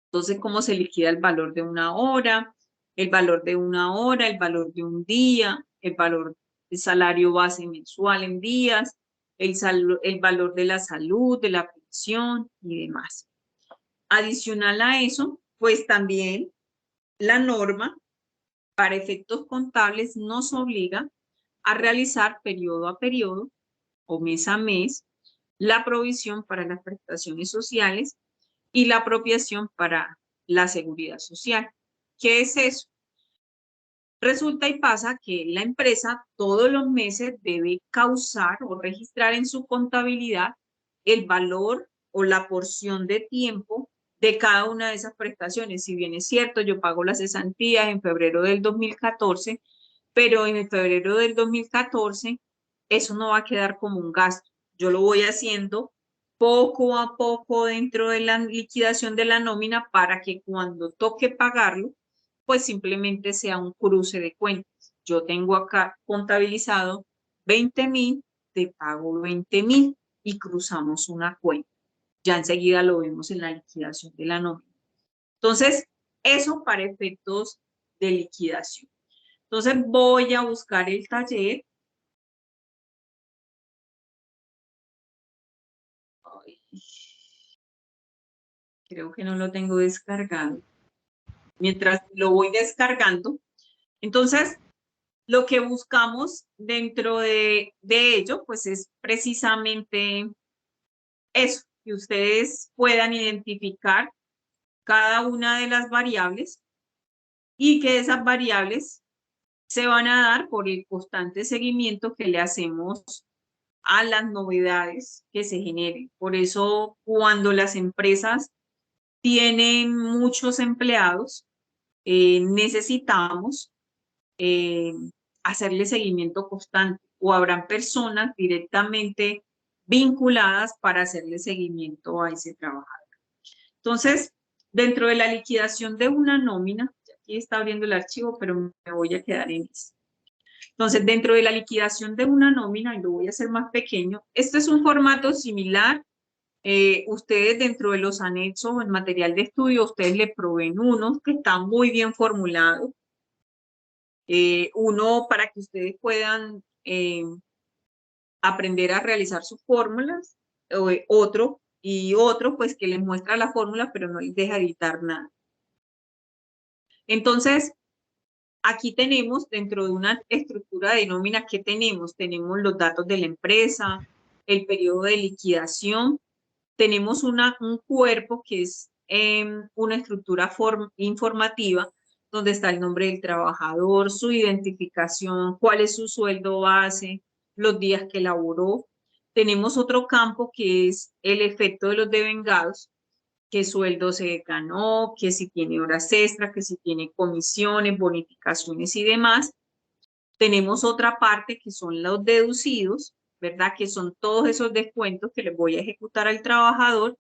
Speaker 1: Entonces, ¿cómo se liquida el valor de una hora, el valor de una hora, el valor de un día, el valor del salario base mensual en días, el valor de la salud, de la pensión y demás? Adicional a eso, pues también la norma para efectos contables nos obliga a realizar periodo a periodo o mes a mes la provisión para las prestaciones sociales y la apropiación para la seguridad social. ¿Qué es eso? Resulta y pasa que la empresa todos los meses debe causar o registrar en su contabilidad el valor o la porción de tiempo de cada una de esas prestaciones. Si bien es cierto, yo pago las cesantías en febrero del 2014, pero en el febrero del 2014 eso no va a quedar como un gasto. Yo lo voy haciendo poco a poco dentro de la liquidación de la nómina para que cuando toque pagarlo, pues simplemente sea un cruce de cuentas. Yo tengo acá contabilizado 20.000, te pago 20.000 y cruzamos una cuenta. Ya enseguida lo vemos en la liquidación de la nómina. Entonces, eso para efectos de liquidación. Entonces voy a buscar el taller. Ay, creo que no lo tengo descargado. Mientras lo voy descargando, entonces lo que buscamos dentro de ello, pues es precisamente eso, que ustedes puedan identificar cada una de las variables y que esas variables se van a dar por el constante seguimiento que le hacemos a las novedades que se generen. Por eso, cuando las empresas tienen muchos empleados, necesitamos hacerle seguimiento constante o habrán personas directamente vinculadas para hacerle seguimiento a ese trabajador. Entonces, dentro de la liquidación de una nómina, aquí está abriendo el archivo, pero me voy a quedar en esto. Entonces, dentro de la liquidación de una nómina, y lo voy a hacer más pequeño, este es un formato similar. Ustedes dentro de los anexos o el material de estudio, ustedes le proveen uno que está muy bien formulado. Uno para que ustedes puedan aprender a realizar sus fórmulas, otro pues que les muestra la fórmula, pero no les deja editar nada. Entonces, aquí tenemos dentro de una estructura de nómina, ¿qué tenemos? Tenemos los datos de la empresa, el periodo de liquidación, tenemos un cuerpo que es una estructura informativa, donde está el nombre del trabajador, su identificación, cuál es su sueldo base, los días que laboró. Tenemos otro campo que es el efecto de los devengados, qué sueldo se ganó, que si tiene horas extras, que si tiene comisiones, bonificaciones y demás. Tenemos otra parte que son los deducidos, ¿verdad? Que son todos esos descuentos que les voy a ejecutar al trabajador.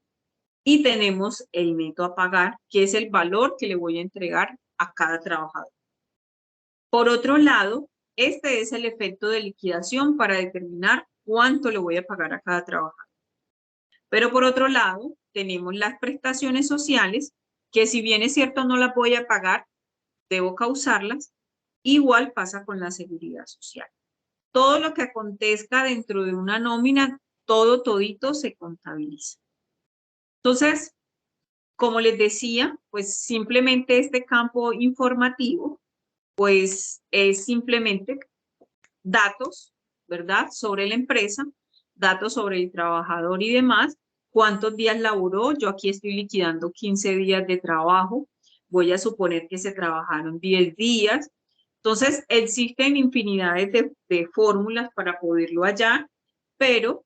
Speaker 1: Y tenemos el neto a pagar, que es el valor que le voy a entregar a cada trabajador. Por otro lado, este es el efecto de liquidación para determinar cuánto le voy a pagar a cada trabajador. Pero por otro lado, tenemos las prestaciones sociales, que si bien es cierto no las voy a pagar, debo causarlas. Igual pasa con la seguridad social. Todo lo que acontezca dentro de una nómina, todito se contabiliza. Entonces, como les decía, pues simplemente este campo informativo, pues es simplemente datos, ¿verdad? Sobre la empresa, datos sobre el trabajador y demás, cuántos días laboró. Yo aquí estoy liquidando 15 días de trabajo. Voy a suponer que se trabajaron 10 días. Entonces, existen infinidades de fórmulas para poderlo hallar, pero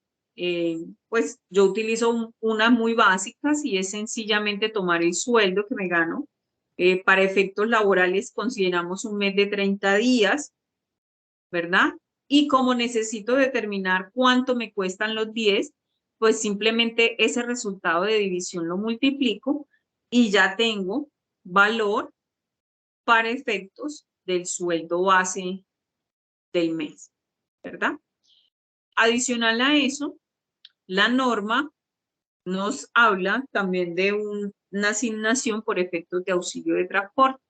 Speaker 1: pues yo utilizo unas muy básicas y es sencillamente tomar el sueldo que me gano. Para efectos laborales consideramos un mes de 30 días, ¿verdad? Y como necesito determinar cuánto me cuestan los 10, pues simplemente ese resultado de división lo multiplico y ya tengo valor para efectos del sueldo base del mes, ¿verdad? Adicional a eso, la norma nos habla también de una asignación por efectos de auxilio de transporte.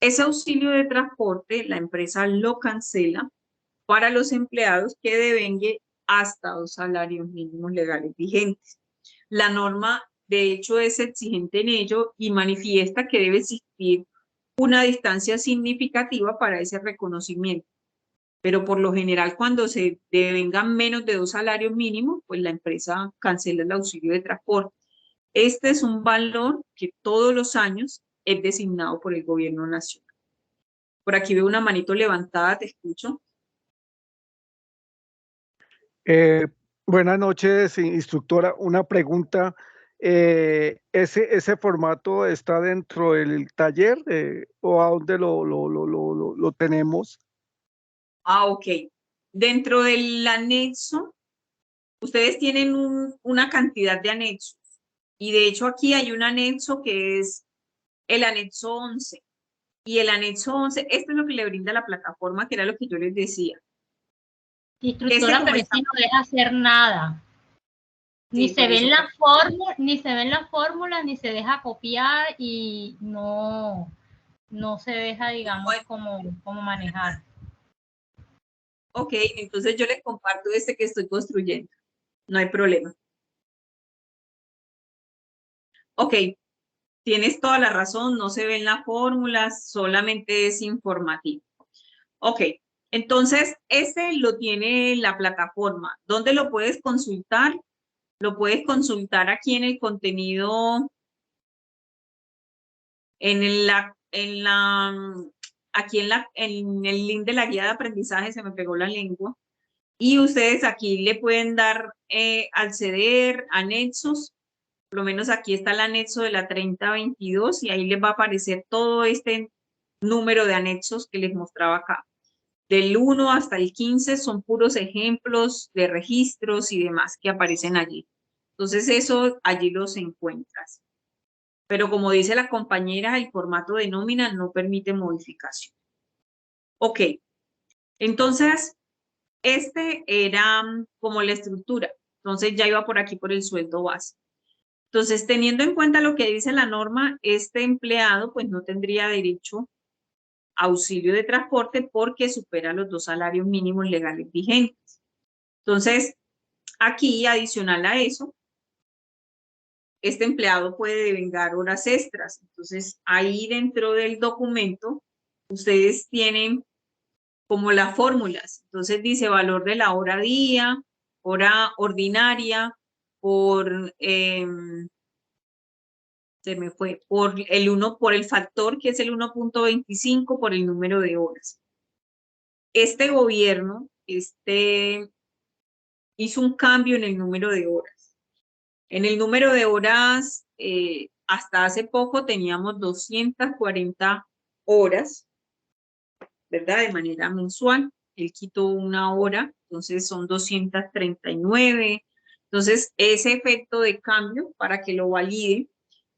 Speaker 1: Ese auxilio de transporte, la empresa lo cancela para los empleados que devengue hasta 2 salarios mínimos legales vigentes. La norma, de hecho, es exigente en ello y manifiesta que debe existir una distancia significativa para ese reconocimiento. Pero por lo general, cuando se devengan menos de 2 salarios mínimos, pues la empresa cancela el auxilio de transporte. Este es un valor que todos los años es designado por el gobierno nacional. Por aquí veo una manito levantada, te escucho.
Speaker 4: Buenas noches, instructora. Una pregunta. ¿Ese formato está dentro del taller o a dónde lo tenemos?
Speaker 1: Ah, ok. Dentro del anexo, ustedes tienen una cantidad de anexos. Y de hecho aquí hay un anexo que es el anexo 11. Y el anexo 11, esto es lo que le brinda la plataforma, que era lo que yo les decía.
Speaker 2: Instructora, pero ese no deja hacer nada. Ni
Speaker 1: Sí,
Speaker 2: se ven las fórmulas, ni se ven las fórmulas, ni se deja copiar y no se deja, digamos, cómo manejar.
Speaker 1: Ok, entonces yo les comparto este que estoy construyendo. No hay problema. Ok, tienes toda la razón, no se ven las fórmulas, solamente es informativo. Ok, entonces este lo tiene la plataforma. ¿Dónde lo puedes consultar? Lo puedes consultar aquí en el contenido, aquí en el link de la guía de aprendizaje, se me pegó la lengua. Y ustedes aquí le pueden dar acceder anexos. Por lo menos aquí está el anexo de la 3022 y ahí les va a aparecer todo este número de anexos que les mostraba acá. Del 1 hasta el 15 son puros ejemplos de registros y demás que aparecen allí. Entonces eso allí los encuentras. Pero como dice la compañera, el formato de nómina no permite modificación. Ok, entonces este era como la estructura. Entonces ya iba por aquí por el sueldo base. Entonces, teniendo en cuenta lo que dice la norma, este empleado pues no tendría derecho a auxilio de transporte porque supera los 2 salarios mínimos legales vigentes. Entonces, aquí, adicional a eso, este empleado puede devengar horas extras. Entonces, ahí dentro del documento, ustedes tienen como las fórmulas. Entonces, dice valor de la hora día, hora ordinaria, por... se me fue, por el factor que es el 1.25 por el número de horas. Este gobierno hizo un cambio en el número de horas. En el número de horas, hasta hace poco teníamos 240 horas, ¿verdad? De manera mensual. Él quitó 1 hora, entonces son 239. Entonces, ese efecto de cambio, para que lo valide,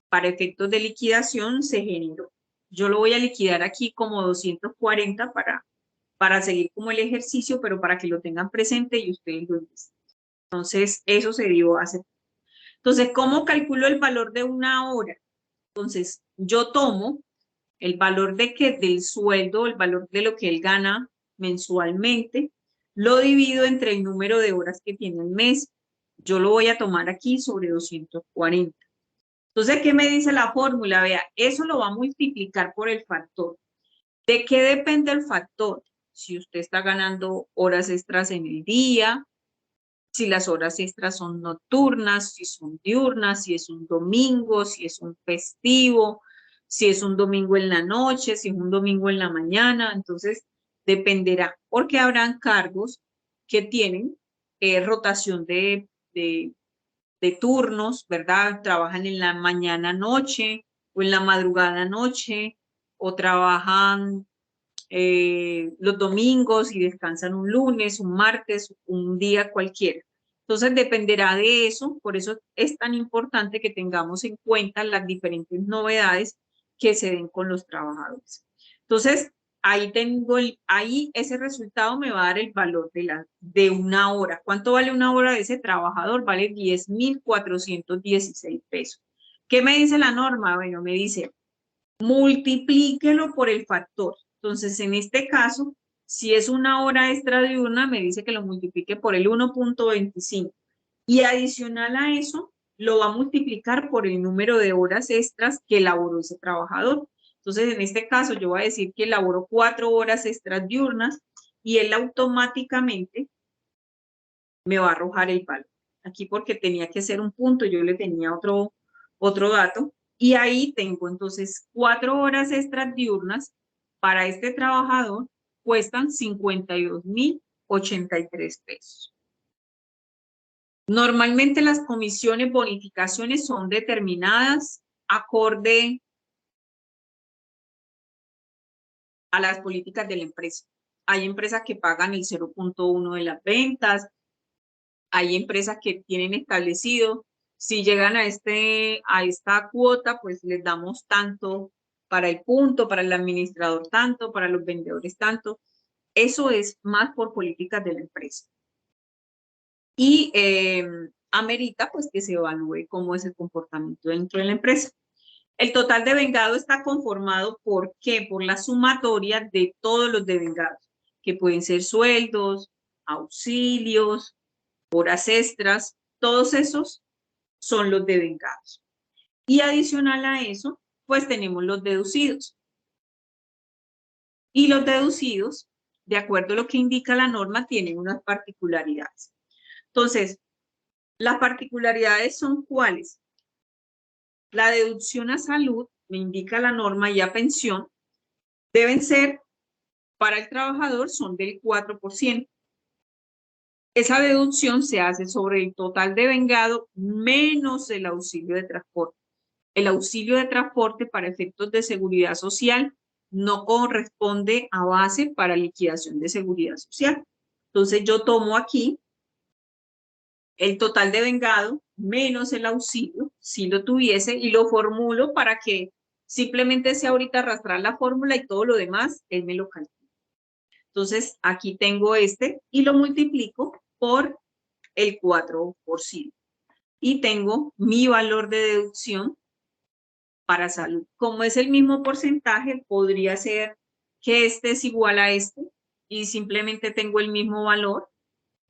Speaker 1: para efectos de liquidación se generó. Yo lo voy a liquidar aquí como 240 para seguir como el ejercicio, pero para que lo tengan presente y ustedes lo dicen. Entonces, eso se dio hace. Entonces, ¿cómo calculo el valor de una hora? Entonces, yo tomo el valor del sueldo, el valor de lo que él gana mensualmente, lo divido entre el número de horas que tiene el mes. Yo lo voy a tomar aquí sobre 240. Entonces, ¿qué me dice la fórmula? Vea, eso lo va a multiplicar por el factor. ¿De qué depende el factor? Si usted está ganando horas extras en el día, si las horas extras son nocturnas, si son diurnas, si es un domingo, si es un festivo, si es un domingo en la noche, si es un domingo en la mañana. Entonces, dependerá, porque habrán cargos que tienen rotación de turnos, ¿verdad? Trabajan en la mañana noche o en la madrugada noche o trabajan los domingos y descansan un lunes, un martes, un día cualquiera. Entonces dependerá de eso, por eso es tan importante que tengamos en cuenta las diferentes novedades que se den con los trabajadores. Entonces, ahí tengo ahí ese resultado me va a dar el valor de una hora. ¿Cuánto vale una hora de ese trabajador? Vale 10.416 pesos. ¿Qué me dice la norma? Bueno, me dice, multiplíquelo por el factor. Entonces, en este caso, si es una hora extra diurna, me dice que lo multiplique por el 1.25. Y adicional a eso, lo va a multiplicar por el número de horas extras que elaboró ese trabajador. Entonces, en este caso, yo voy a decir que elaboró 4 horas extras diurnas y él automáticamente me va a arrojar el valor. Aquí porque tenía que hacer un punto, yo le tenía otro dato. Y ahí tengo entonces 4 horas extras diurnas para este trabajador cuestan 52.083 pesos. Normalmente las comisiones, bonificaciones son determinadas acorde a las políticas de la empresa. Hay empresas que pagan el 0.1 de las ventas, hay empresas que tienen establecido, si llegan a esta cuota, pues les damos tanto para el punto, para el administrador tanto, para los vendedores tanto. Eso es más por políticas de la empresa. Y amerita pues que se evalúe cómo es el comportamiento dentro de la empresa. El total de vengado está conformado ¿por qué? Por la sumatoria de todos los devengados, que pueden ser sueldos, auxilios, horas extras, todos esos son los devengados. Y adicional a eso, pues tenemos los deducidos. Y los deducidos, de acuerdo a lo que indica la norma, tienen unas particularidades. Entonces, las particularidades son ¿cuáles? La deducción a salud, me indica la norma, y a pensión, deben ser, para el trabajador, son del 4%. Esa deducción se hace sobre el total de vengado menos el auxilio de transporte. El auxilio de transporte para efectos de seguridad social no corresponde a base para liquidación de seguridad social. Entonces yo tomo aquí el total de vengado menos el auxilio, si lo tuviese, y lo formulo para que simplemente sea ahorita arrastrar la fórmula y todo lo demás, él me lo calcula. Entonces aquí tengo y lo multiplico por el 4%. Y tengo mi valor de deducción para salud. Como es el mismo porcentaje, podría ser que este es igual a y simplemente tengo el mismo valor.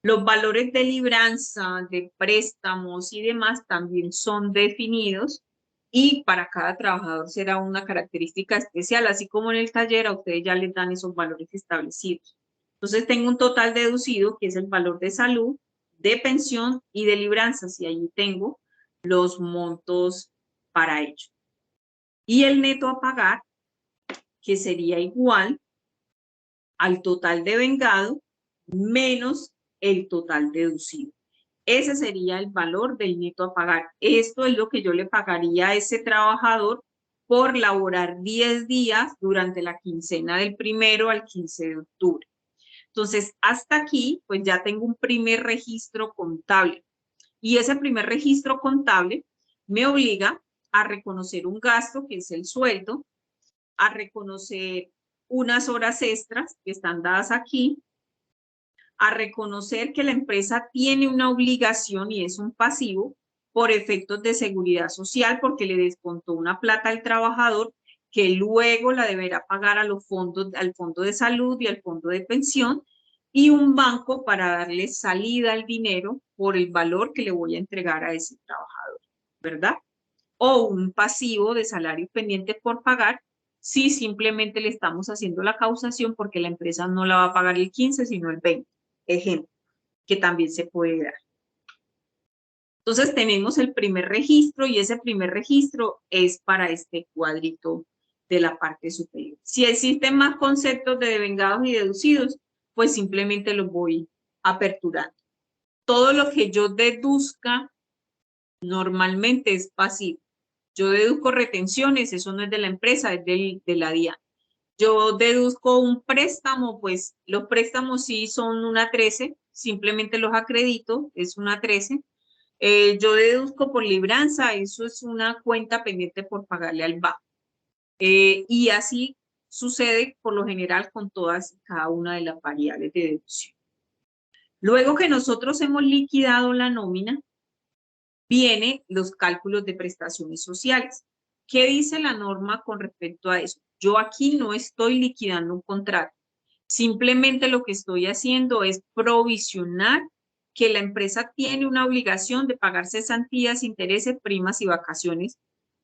Speaker 1: Los valores de libranza, de préstamos y demás también son definidos y para cada trabajador será una característica especial, así como en el taller a ustedes ya les dan esos valores establecidos. Entonces tengo un total deducido que es el valor de salud, de pensión y de libranzas y allí tengo los montos para ello. Y el neto a pagar, que sería igual al total de vengado menos el total deducido. Ese sería el valor del neto a pagar. Esto es lo que yo le pagaría a ese trabajador por laborar 10 días durante la quincena del 1 al 15 de octubre. Entonces, hasta aquí, pues ya tengo un primer registro contable. Y ese primer registro contable me obliga a reconocer un gasto, que es el sueldo, a reconocer unas horas extras que están dadas aquí, a reconocer que la empresa tiene una obligación y es un pasivo, por efectos de seguridad social, porque le descontó una plata al trabajador que luego la deberá pagar a los fondos, al fondo de salud y al fondo de pensión, y un banco para darle salida al dinero por el valor que le voy a entregar a ese trabajador, ¿verdad? O un pasivo de salarios pendientes por pagar, si simplemente le estamos haciendo la causación porque la empresa no la va a pagar el 15, sino el 20. Ejemplo, que también se puede dar. Entonces tenemos el primer registro y ese primer registro es para este cuadrito de la parte superior. Si existen más conceptos de devengados y deducidos, pues simplemente los voy aperturando. Todo lo que yo deduzca normalmente es pasivo. Yo deduzco retenciones, eso no es de la empresa, es de la DIAN. Yo deduzco un préstamo, pues los préstamos sí son una 13, simplemente los acredito, es una 13. Yo deduzco por libranza, eso es una cuenta pendiente por pagarle al banco. Y así sucede por lo general con todas y cada una de las variables de deducción. Luego que nosotros hemos liquidado la nómina, vienen los cálculos de prestaciones sociales. ¿Qué dice la norma con respecto a eso? Yo aquí no estoy liquidando un contrato. Simplemente lo que estoy haciendo es provisionar que la empresa tiene una obligación de pagar cesantías, intereses, primas y vacaciones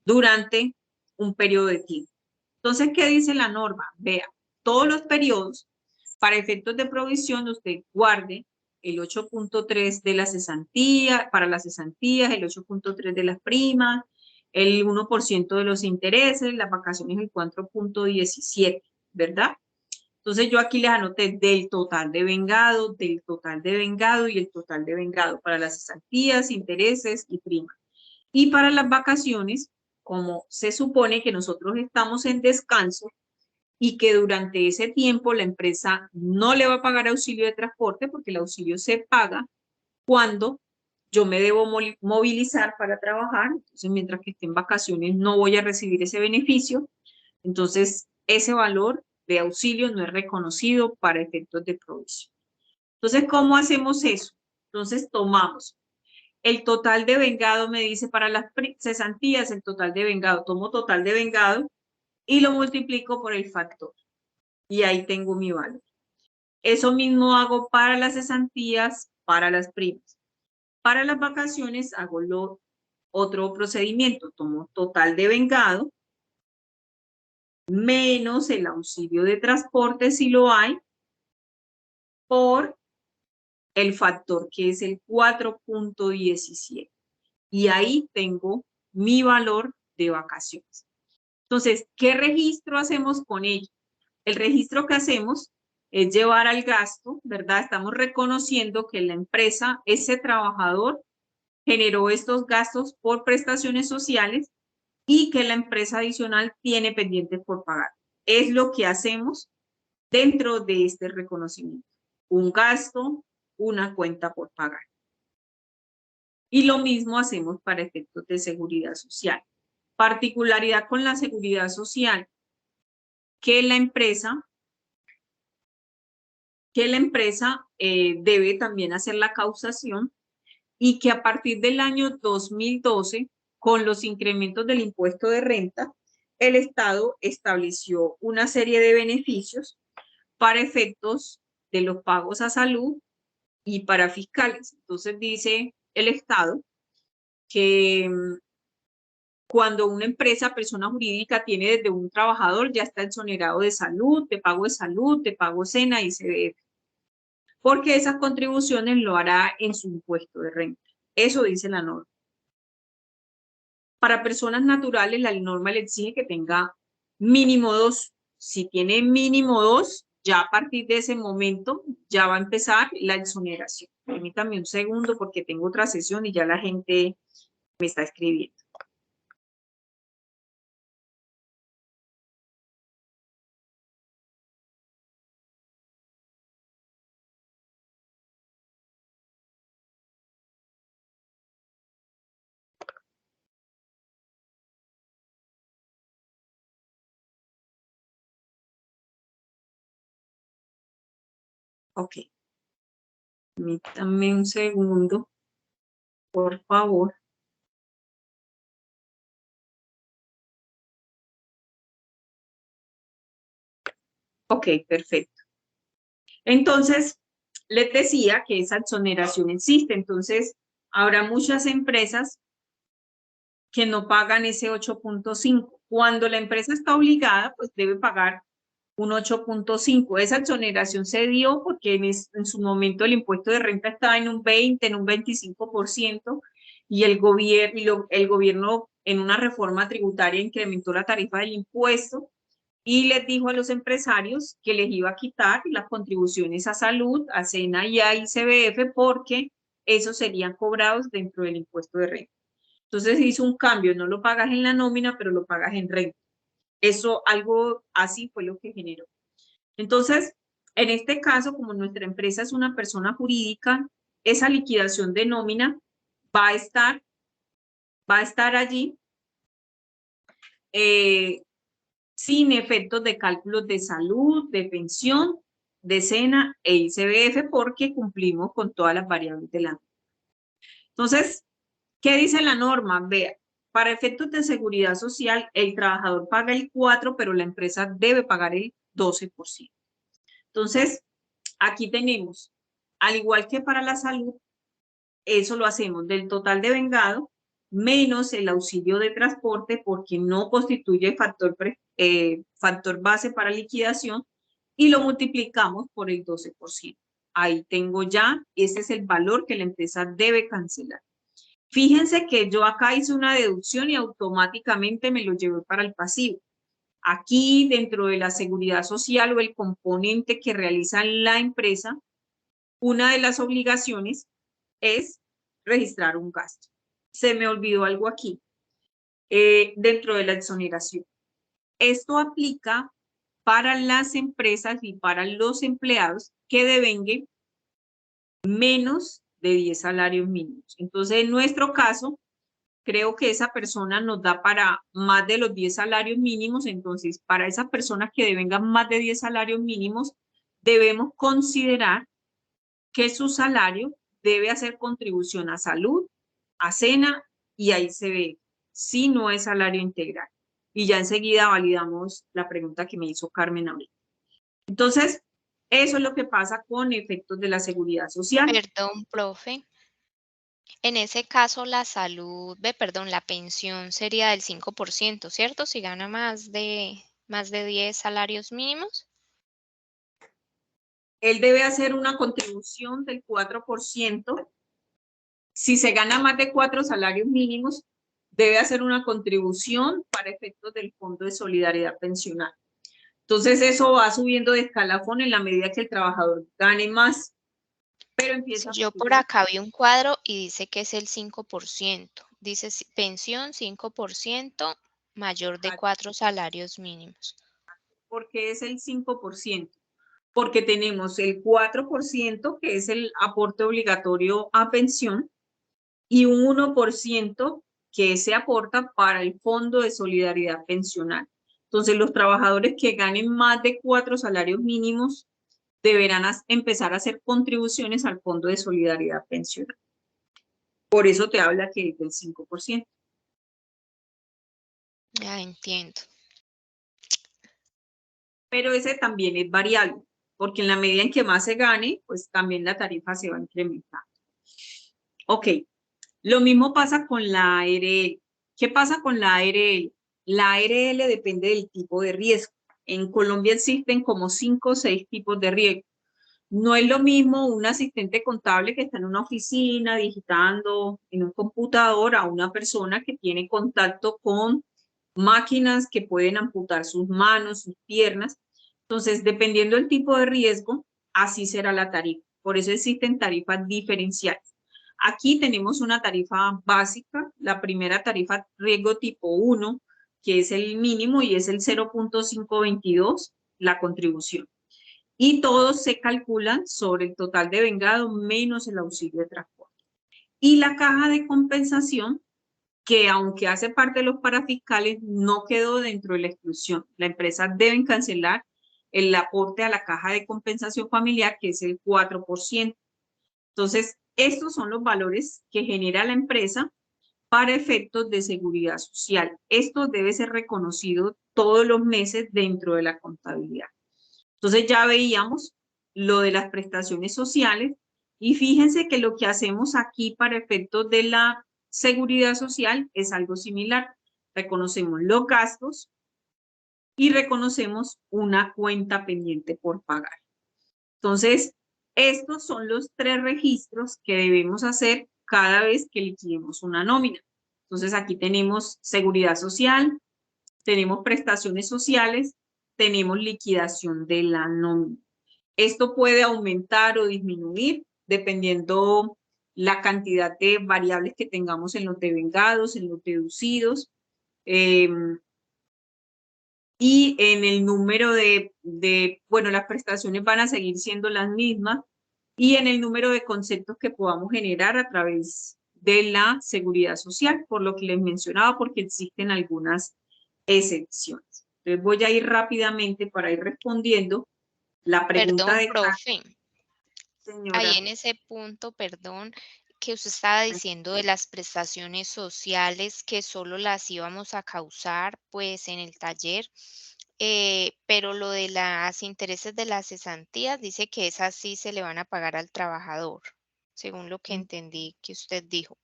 Speaker 1: durante un periodo de tiempo. Entonces, ¿qué dice la norma? Vea, todos los periodos, para efectos de provisión, usted guarde el 8.3 de la cesantía, para las cesantías, el 8.3 de las primas, el 1% de los intereses, las vacaciones el 4.17, ¿verdad? Entonces yo aquí les anoté del total de vengado, del total de vengado y el total de vengado para las cesantías, intereses y primas. Y para las vacaciones, como se supone que nosotros estamos en descanso y que durante ese tiempo la empresa no le va a pagar auxilio de transporte porque el auxilio se paga cuando yo me debo movilizar para trabajar, entonces mientras que esté en vacaciones no voy a recibir ese beneficio, entonces ese valor de auxilio no es reconocido para efectos de provisión. Entonces, ¿cómo hacemos eso? Entonces tomamos el total de vengado, me dice para las cesantías, el total de vengado, tomo total de vengado y lo multiplico por el factor. Y ahí tengo mi valor. Eso mismo hago para las cesantías, para las primas. Para las vacaciones hago otro procedimiento. Tomo total de vengado menos el auxilio de transporte si lo hay por el factor que es el 4.17. Y ahí tengo mi valor de vacaciones. Entonces, ¿qué registro hacemos con ello? El registro que hacemos es llevar al gasto, ¿verdad? Estamos reconociendo que la empresa, ese trabajador, generó estos gastos por prestaciones sociales y que la empresa adicional tiene pendientes por pagar. Es lo que hacemos dentro de este reconocimiento. Un gasto, una cuenta por pagar. Y lo mismo hacemos para efectos de seguridad social. Particularidad con la seguridad social, que la empresa debe también hacer la causación y que a partir del año 2012, con los incrementos del impuesto de renta, el Estado estableció una serie de beneficios para efectos de los pagos a salud y para fiscales. Entonces dice el Estado que cuando una empresa, persona jurídica, tiene desde un trabajador, ya está exonerado de salud, de salud, de pago SENA y CDF, porque esas contribuciones lo hará en su impuesto de renta. Eso dice la norma. Para personas naturales, la norma le exige que tenga mínimo 2. Si tiene mínimo 2, ya a partir de ese momento ya va a empezar la exoneración. Permítame un segundo porque tengo otra sesión y ya la gente me está escribiendo. Ok. Permítame un segundo, por favor. Ok, perfecto. Entonces, les decía que esa exoneración existe. Entonces, habrá muchas empresas que no pagan ese 8.5. Cuando la empresa está obligada, pues debe pagar un 8.5. Esa exoneración se dio porque en su momento el impuesto de renta estaba en un 20, en un 25%, y el gobierno en una reforma tributaria incrementó la tarifa del impuesto y les dijo a los empresarios que les iba a quitar las contribuciones a salud, a SENA y a ICBF porque esos serían cobrados dentro del impuesto de renta. Entonces hizo un cambio, no lo pagas en la nómina, pero lo pagas en renta. Eso, algo así fue lo que generó. Entonces, en este caso, como nuestra empresa es una persona jurídica, esa liquidación de nómina va a estar allí sin efectos de cálculos de salud, de pensión, de SENA e ICBF porque cumplimos con todas las variables de la norma. Entonces, ¿qué dice la norma? Vea, para efectos de seguridad social, el trabajador paga el 4%, pero la empresa debe pagar el 12%. Entonces, aquí tenemos, al igual que para la salud, eso lo hacemos del total de vengado menos el auxilio de transporte porque no constituye factor base para liquidación y lo multiplicamos por el 12%. Ahí tengo ya, ese es el valor que la empresa debe cancelar. Fíjense que yo acá hice una deducción y automáticamente me lo llevé para el pasivo. Aquí, dentro de la seguridad social o el componente que realiza la empresa, una de las obligaciones es registrar un gasto. Se me olvidó algo aquí, dentro de la exoneración. Esto aplica para las empresas y para los empleados que devenguen menos de 10 salarios mínimos. Entonces, en nuestro caso, creo que esa persona nos da para más de los 10 salarios mínimos. Entonces, para esas personas que devengan más de 10 salarios mínimos, debemos considerar que su salario debe hacer contribución a salud, a SENA y a ICBF, si no es salario integral. Y ya enseguida validamos la pregunta que me hizo Carmen ahorita. Entonces, eso es lo que pasa con efectos de la seguridad social.
Speaker 5: Perdón, profe. En ese caso, la la pensión sería del 5%, ¿cierto? Si gana más de 10 salarios mínimos.
Speaker 1: Él debe hacer una contribución del 4%. Si se gana más de 4 salarios mínimos, debe hacer una contribución para efectos del Fondo de Solidaridad Pensional. Entonces, eso va subiendo de escalafón en la medida que el trabajador gane más. Pero empieza.
Speaker 5: Yo por acá vi un cuadro y dice que es el 5%. Dice pensión 5% mayor de 4 salarios mínimos.
Speaker 1: ¿Por qué es el 5%? Porque tenemos el 4% que es el aporte obligatorio a pensión y un 1% que se aporta para el Fondo de Solidaridad Pensional. Entonces, los trabajadores que ganen más de 4 salarios mínimos deberán empezar a hacer contribuciones al Fondo de Solidaridad Pensional. Por eso te habla que es del 5%.
Speaker 5: Ya entiendo.
Speaker 1: Pero ese también es variable, porque en la medida en que más se gane, pues también la tarifa se va a incrementar. Ok, lo mismo pasa con la ARL. ¿Qué pasa con la ARL? La ARL depende del tipo de riesgo. En Colombia existen como 5 o 6 tipos de riesgo. No es lo mismo un asistente contable que está en una oficina digitando en un computador a una persona que tiene contacto con máquinas que pueden amputar sus manos, sus piernas. Entonces, dependiendo del tipo de riesgo, así será la tarifa. Por eso existen tarifas diferenciales. Aquí tenemos una tarifa básica, la primera tarifa riesgo tipo 1, que es el mínimo y es el 0.522, la contribución. Y todos se calculan sobre el total de vengado menos el auxilio de transporte. Y la caja de compensación, que aunque hace parte de los parafiscales, no quedó dentro de la exclusión. La empresa debe cancelar el aporte a la caja de compensación familiar, que es el 4%. Entonces, estos son los valores que genera la empresa para efectos de seguridad social. Esto debe ser reconocido todos los meses dentro de la contabilidad. Entonces ya veíamos lo de las prestaciones sociales y fíjense que lo que hacemos aquí para efectos de la seguridad social es algo similar. Reconocemos los gastos y reconocemos una cuenta pendiente por pagar. Entonces, estos son los 3 registros que debemos hacer cada vez que liquidemos una nómina. Entonces, aquí tenemos seguridad social, tenemos prestaciones sociales, tenemos liquidación de la nómina. Esto puede aumentar o disminuir dependiendo la cantidad de variables que tengamos en los devengados, en los deducidos, y en el número bueno, las prestaciones van a seguir siendo las mismas, y en el número de conceptos que podamos generar a través de la seguridad social, por lo que les mencionaba, porque existen algunas excepciones. Entonces voy a ir rápidamente para ir respondiendo la pregunta
Speaker 5: Perdón,
Speaker 1: de
Speaker 5: profe.
Speaker 1: señora.
Speaker 5: Ahí en ese punto, perdón, que usted estaba diciendo de las prestaciones sociales que solo las íbamos a causar pues en el taller, pero lo de los intereses de las cesantías dice que esas sí se le van a pagar al trabajador, según lo que entendí que usted dijo.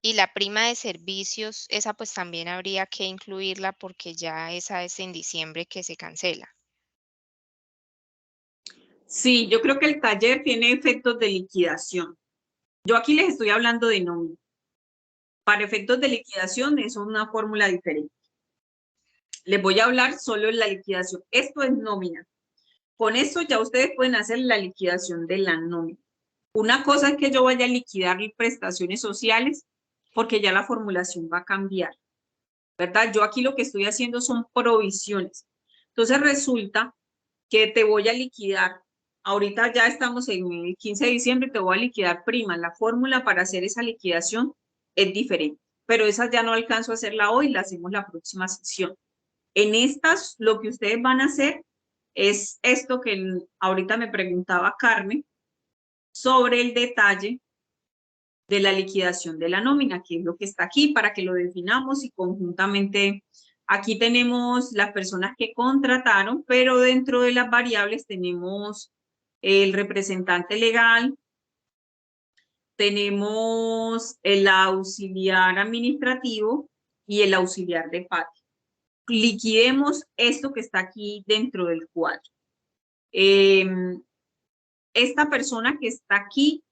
Speaker 5: Y la prima de servicios, esa pues también habría que incluirla porque ya esa es en diciembre que se cancela.
Speaker 1: Sí, yo creo que el taller tiene efectos de liquidación. Yo aquí les estoy hablando de nómina. Para efectos de liquidación es una fórmula diferente. Les voy a hablar solo de la liquidación. Esto es nómina. Con esto ya ustedes pueden hacer la liquidación de la nómina. Una cosa es que yo vaya a liquidar prestaciones sociales porque ya la formulación va a cambiar, ¿verdad? Yo aquí lo que estoy haciendo son provisiones. Entonces resulta que te voy a liquidar. Ahorita ya estamos en el 15 de diciembre, te voy a liquidar prima. La fórmula para hacer esa liquidación es diferente, pero esa ya no alcanzo a hacerla hoy, la hacemos la próxima sesión. En estas, lo que ustedes van a hacer es esto que ahorita me preguntaba Carmen sobre el detalle de la liquidación de la nómina, que es lo que está aquí para que lo definamos y conjuntamente aquí tenemos las personas que contrataron, pero dentro de las variables tenemos el representante legal, tenemos el auxiliar administrativo y el auxiliar de patio. Liquidemos esto que está aquí dentro del cuadro. Esta persona que está aquí,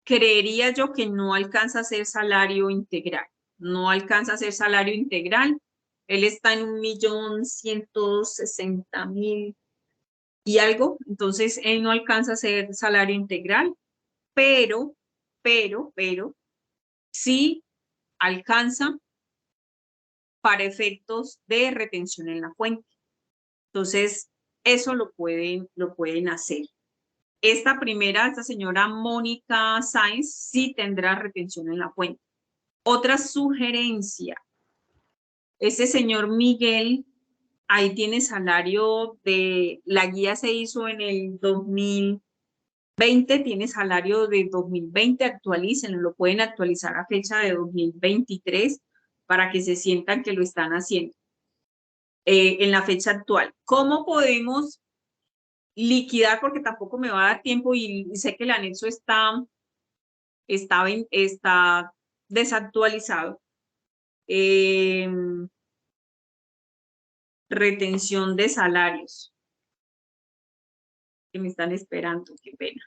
Speaker 1: creería yo que no alcanza a ser salario integral. No alcanza a ser salario integral. Él está en 1.160.000 y algo. Entonces, él no alcanza a ser salario integral, pero, sí alcanza para efectos de retención en la fuente. Entonces, eso lo pueden hacer. Esta señora Mónica Sáenz, sí tendrá retención en la fuente. Otra sugerencia, ese señor Miguel, ahí tiene salario la guía se hizo en el 2020, tiene salario de 2020, actualícenlo, lo pueden actualizar a fecha de 2023 para que se sientan que lo están haciendo en la fecha actual. ¿Cómo podemos liquidar? Porque tampoco me va a dar tiempo y sé que el anexo está desactualizado. Retención de salarios. Que me están esperando, qué pena.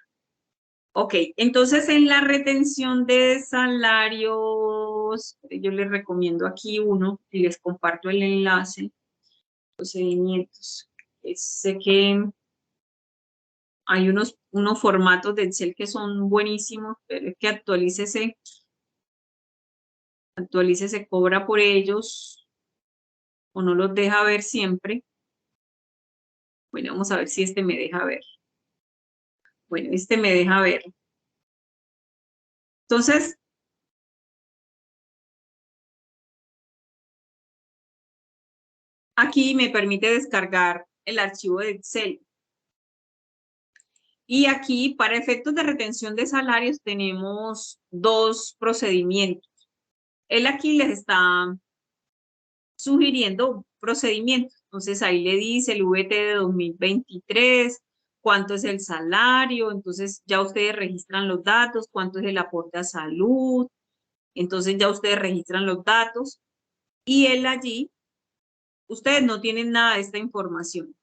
Speaker 1: Ok, entonces en la retención de salarios, yo les recomiendo aquí uno y les comparto el enlace. Procedimientos. Sé que hay unos formatos de Excel que son buenísimos, pero es que actualícese, cobra por ellos o no los deja ver siempre. Bueno, vamos a ver si este me deja ver. Bueno, este me deja ver. Entonces, aquí me permite descargar el archivo de Excel. Y aquí, para efectos de retención de salarios, tenemos 2 procedimientos. Él aquí les está sugiriendo procedimientos. Entonces ahí le dice el VT de 2023, cuánto es el salario, entonces ya ustedes registran los datos, cuánto es el aporte a salud, entonces ya ustedes registran los datos y él allí, ustedes no tienen nada de esta información,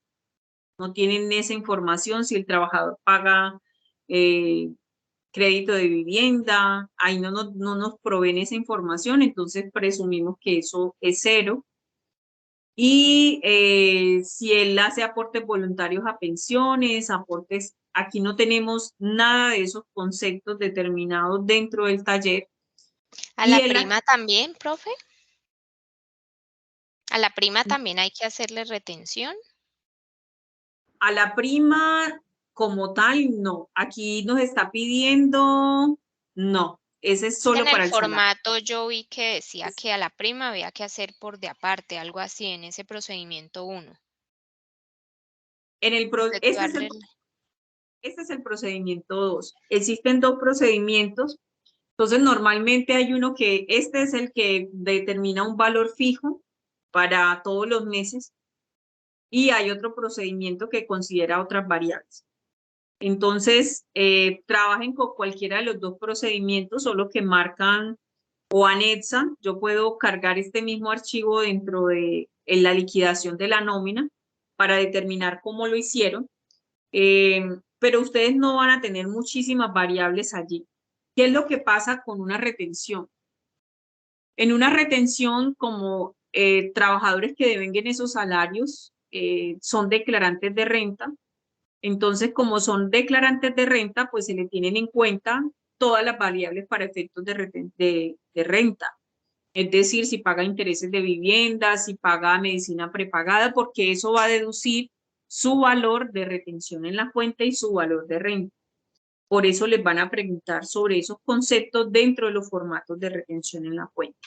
Speaker 1: no tienen esa información si el trabajador paga crédito de vivienda, ahí no nos proveen esa información, entonces presumimos que eso es cero. Y si él hace aportes voluntarios a pensiones, aportes, aquí no tenemos nada de esos conceptos determinados dentro del taller.
Speaker 5: ¿A la prima también, profe? ¿A la prima también hay que hacerle retención?
Speaker 1: A la prima como tal, no. Aquí nos está pidiendo, no. Ese es solo para el salario.
Speaker 5: En el formato yo vi que decía que a la prima había que hacer por de aparte, algo así, en ese procedimiento 1.
Speaker 1: Este es el procedimiento 2. Existen 2 procedimientos. Entonces, normalmente hay uno que, este es el que determina un valor fijo para todos los meses y hay otro procedimiento que considera otras variables. Entonces, trabajen con cualquiera de los 2 procedimientos, solo que marcan o anexan. Yo puedo cargar este mismo archivo dentro de la liquidación de la nómina para determinar cómo lo hicieron, pero ustedes no van a tener muchísimas variables allí. ¿Qué es lo que pasa con una retención? En una retención, como trabajadores que devenguen esos salarios son declarantes de renta, entonces como son declarantes de renta, pues se le tienen en cuenta todas las variables para efectos de renta. Es decir, si paga intereses de vivienda, si paga medicina prepagada, porque eso va a deducir su valor de retención en la cuenta y su valor de renta. Por eso les van a preguntar sobre esos conceptos dentro de los formatos de retención en la cuenta.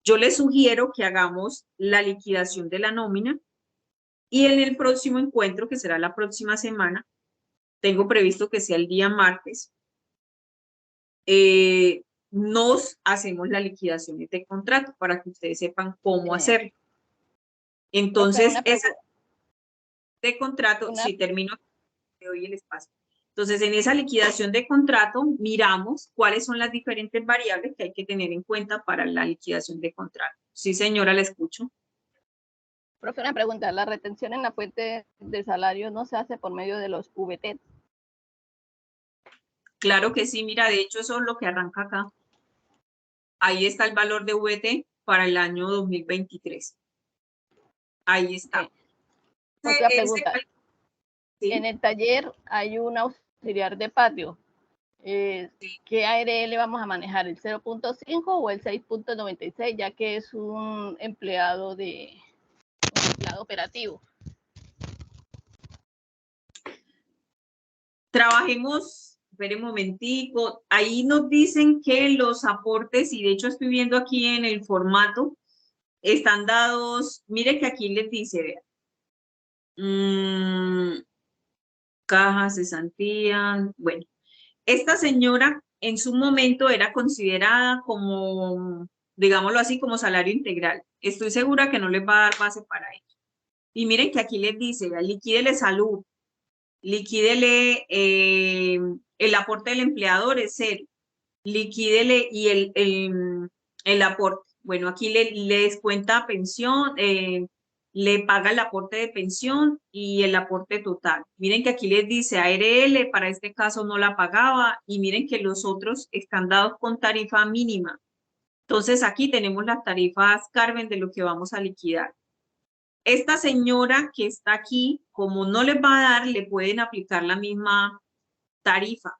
Speaker 1: Yo les sugiero que hagamos la liquidación de la nómina y en el próximo encuentro, que será la próxima semana, tengo previsto que sea el día martes, nos hacemos las liquidaciones de contrato para que ustedes sepan cómo hacerlo. Entonces, esa de contrato, si termino, te doy el espacio. Entonces, en esa liquidación de contrato, miramos cuáles son las diferentes variables que hay que tener en cuenta para la liquidación de contrato. Sí, señora, la escucho.
Speaker 3: Profe, una pregunta. ¿La retención en la fuente de salario no se hace por medio de los VT?
Speaker 1: Claro que sí, mira, de hecho eso es lo que arranca acá. Ahí está el valor de VT para el año 2023. Ahí está.
Speaker 3: Okay. Otra pregunta. ¿Sí? En el taller hay un auxiliar de patio.
Speaker 1: Sí.
Speaker 3: ¿Qué ARL vamos a manejar? ¿El 0.5 o el 6.96? Ya que es un empleado operativo.
Speaker 1: Trabajemos, espere un momentico, ahí nos dicen que los aportes, y de hecho estoy viendo aquí en el formato, están dados, mire que aquí les dice, caja, cesantía, bueno, esta señora en su momento era considerada como, digámoslo así, como salario integral. Estoy segura que no les va a dar base para ello. Y miren que aquí les dice, liquídele salud, liquídele el aporte del empleador es cero, liquídele y el aporte. Bueno, aquí le descuenta pensión, le paga el aporte de pensión y el aporte total. Miren que aquí les dice ARL, para este caso no la pagaba y miren que los otros están dados con tarifa mínima. Entonces aquí tenemos las tarifas, Carmen, de lo que vamos a liquidar. Esta señora que está aquí, como no les va a dar, le pueden aplicar la misma tarifa.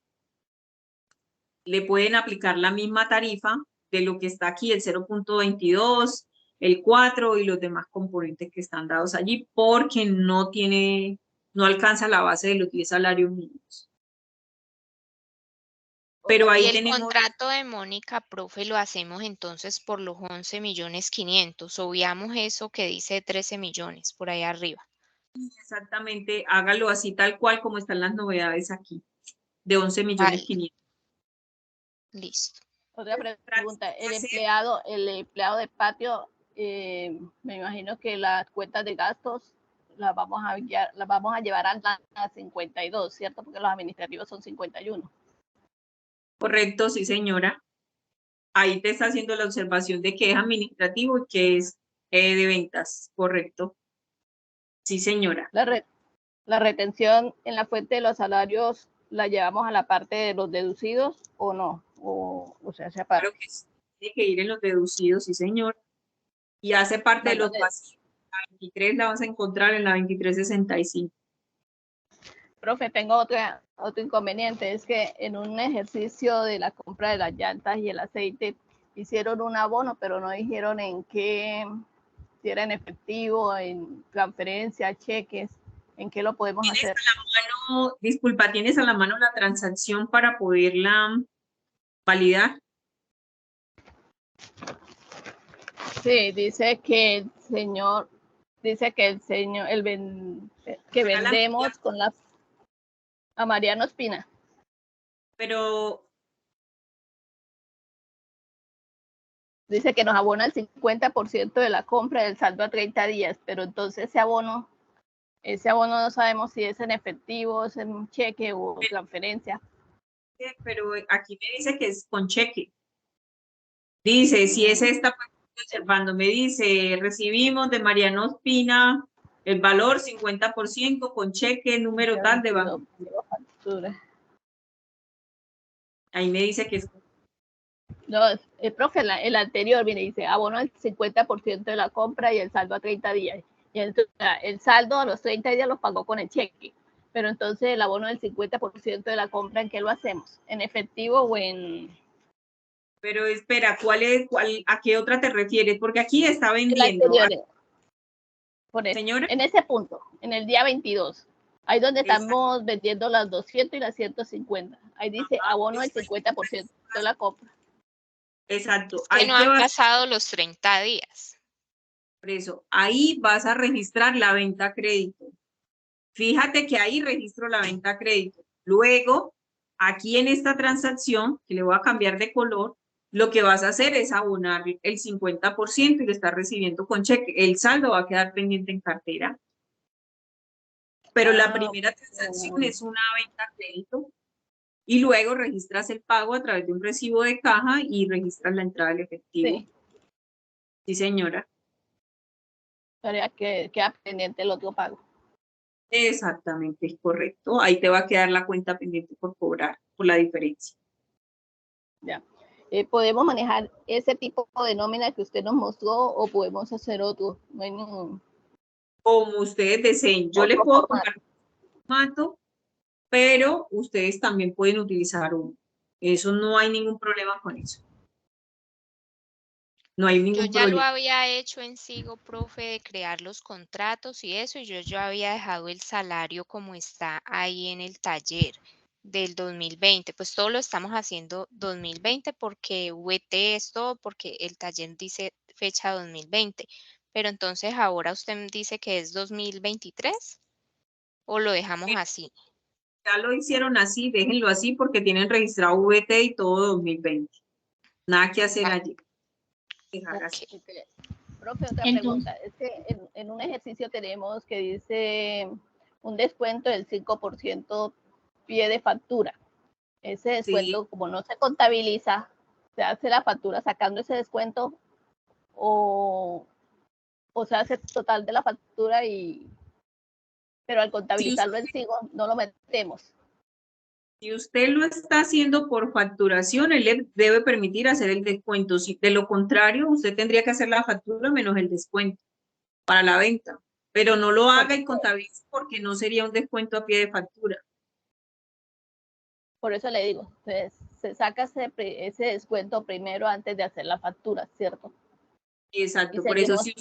Speaker 1: Le pueden aplicar la misma tarifa de lo que está aquí, el 0.22, el 4 y los demás componentes que están dados allí, porque no alcanza la base de los 10 salarios mínimos. Pero ahí
Speaker 5: y el
Speaker 1: tenemos...
Speaker 5: contrato de Mónica, profe, lo hacemos entonces por los 11.500.000. Obviamos eso que dice 13 millones por ahí arriba.
Speaker 1: Exactamente, hágalo así tal cual como están las novedades aquí, de 11.500.000.
Speaker 5: Listo.
Speaker 3: Otra pregunta, el empleado de patio me imagino que las cuentas de gastos las vamos a llevar a 52, ¿cierto? Porque los administrativos son 51.
Speaker 1: Correcto, sí, señora. Ahí te está haciendo la observación de que es administrativo y que es de ventas, correcto. Sí, señora.
Speaker 3: La retención en la fuente de los salarios la llevamos a la parte de los deducidos o no, o sea, se aparte.
Speaker 1: Claro que sí, tiene que ir en los deducidos, sí, señor. Y hace parte de los pasivos. La 23 la vas a encontrar en la 2365.
Speaker 3: Profe, tengo otro inconveniente, es que en un ejercicio de la compra de las llantas y el aceite hicieron un abono, pero no dijeron en qué, si era en efectivo, en transferencia, cheques, en qué lo podemos hacer.
Speaker 1: Disculpa, ¿tienes a la mano la transacción para poderla validar?
Speaker 3: Sí, dice que el señor, que vendemos con la a Mariano Espina.
Speaker 1: Pero
Speaker 3: dice que nos abona el 50% de la compra del saldo a 30 días, pero entonces ese abono no sabemos si es en efectivo, es en cheque o transferencia.
Speaker 1: Pero aquí me dice que es con cheque. Dice, si es esta, observando, me dice, recibimos de Mariano Espina el valor 50% con cheque, número tal de banco. Ahí me dice que es.
Speaker 3: No, el profe, el anterior, viene y dice, abono el 50% de la compra y el saldo a 30 días. Y entonces, el saldo a los 30 días los pagó con el cheque. Pero entonces el abono del 50% de la compra, ¿en qué lo hacemos? ¿En efectivo o en...?
Speaker 1: Pero espera, ¿a qué otra te refieres? Porque aquí está vendiendo.
Speaker 3: El anterior, por eso,
Speaker 1: señora.
Speaker 3: en ese punto, en el día 22, ahí donde estamos vendiendo las 200 y las 150. Ahí dice abono del 50% de la compra.
Speaker 1: Exacto.
Speaker 5: Que no han pasado los 30 días.
Speaker 1: Por eso, ahí vas a registrar la venta a crédito. Fíjate que ahí registro la venta a crédito. Luego, aquí en esta transacción, que le voy a cambiar de color, lo que vas a hacer es abonar el 50% y lo estás recibiendo con cheque. El saldo va a quedar pendiente en cartera. Pero la primera transacción es una venta a crédito y luego registras el pago a través de un recibo de caja y registras la entrada del efectivo.
Speaker 3: Sí,
Speaker 1: sí señora.
Speaker 3: Que queda pendiente el otro pago.
Speaker 1: Exactamente, es correcto. Ahí te va a quedar la cuenta pendiente por cobrar, por la diferencia.
Speaker 3: Ya. ¿Podemos manejar ese tipo de nómina que usted nos mostró o podemos hacer otro? No hay ningún...
Speaker 1: Como ustedes deseen. Yo le puedo compartir un formato, pero ustedes también pueden utilizar uno. Eso no hay ningún problema con eso. No hay ningún
Speaker 5: problema. Yo ya
Speaker 1: problema.
Speaker 5: lo había hecho en Sigo, profe, de crear los contratos y eso, y yo había dejado el salario como está ahí en el taller del 2020. Pues todo lo estamos haciendo 2020 porque VT es todo, porque el taller dice fecha 2020. Pero entonces ahora usted dice que es 2023 o lo dejamos así.
Speaker 1: Ya lo hicieron así, déjenlo así porque tienen registrado VT y todo 2020. Nada que hacer allí. Dejar así.
Speaker 3: Profe, otra pregunta. Es que en un ejercicio tenemos que dice un descuento del 5% pie de factura. Ese descuento, como no se contabiliza, se hace la factura sacando ese descuento o se hace total de la factura pero al contabilizarlo en Sigo no lo metemos.
Speaker 1: Si usted lo está haciendo por facturación, él le debe permitir hacer el descuento. Si de lo contrario, usted tendría que hacer la factura menos el descuento para la venta. Pero no lo haga y contabilice porque no sería un descuento a pie de factura.
Speaker 3: Por eso le digo, se saca ese descuento primero antes de hacer la factura, ¿cierto?
Speaker 1: Exacto, por eso si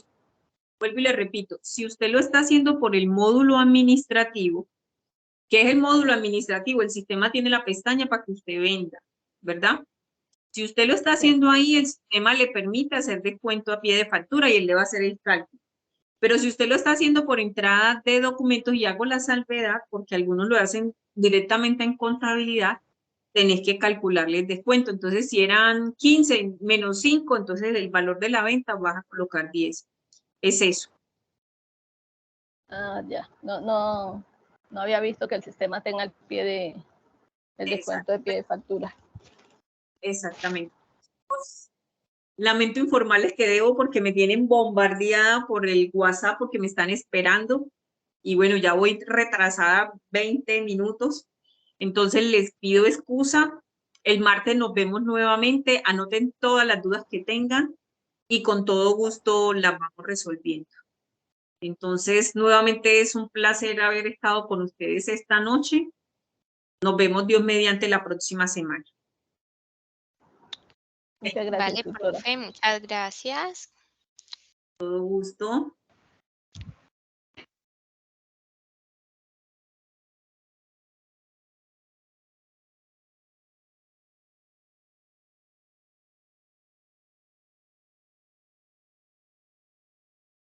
Speaker 1: vuelvo y le repito, si usted lo está haciendo por el módulo administrativo, ¿qué es el módulo administrativo? El sistema tiene la pestaña para que usted venda, ¿verdad? Si usted lo está haciendo ahí, el sistema le permite hacer descuento a pie de factura y él le va a hacer el cálculo. Pero si usted lo está haciendo por entrada de documentos, y hago la salvedad, porque algunos lo hacen directamente en contabilidad, tenés que calcularle el descuento. Entonces, si eran 15 menos 5, entonces el valor de la venta vas a colocar 10. Es eso.
Speaker 3: Ah, ya. No había visto que el sistema tenga el pie de el descuento de pie de factura.
Speaker 1: Exactamente. Pues, lamento informarles que debo porque me tienen bombardeada por el WhatsApp porque me están esperando. Y bueno, ya voy retrasada 20 minutos. Entonces les pido excusa. El martes nos vemos nuevamente. Anoten todas las dudas que tengan y con todo gusto las vamos resolviendo. Entonces, nuevamente es un placer haber estado con ustedes esta noche. Nos vemos Dios mediante la próxima semana.
Speaker 3: Muchas gracias,
Speaker 5: Vale,
Speaker 3: tutora.
Speaker 5: profe, muchas gracias.
Speaker 1: Todo gusto.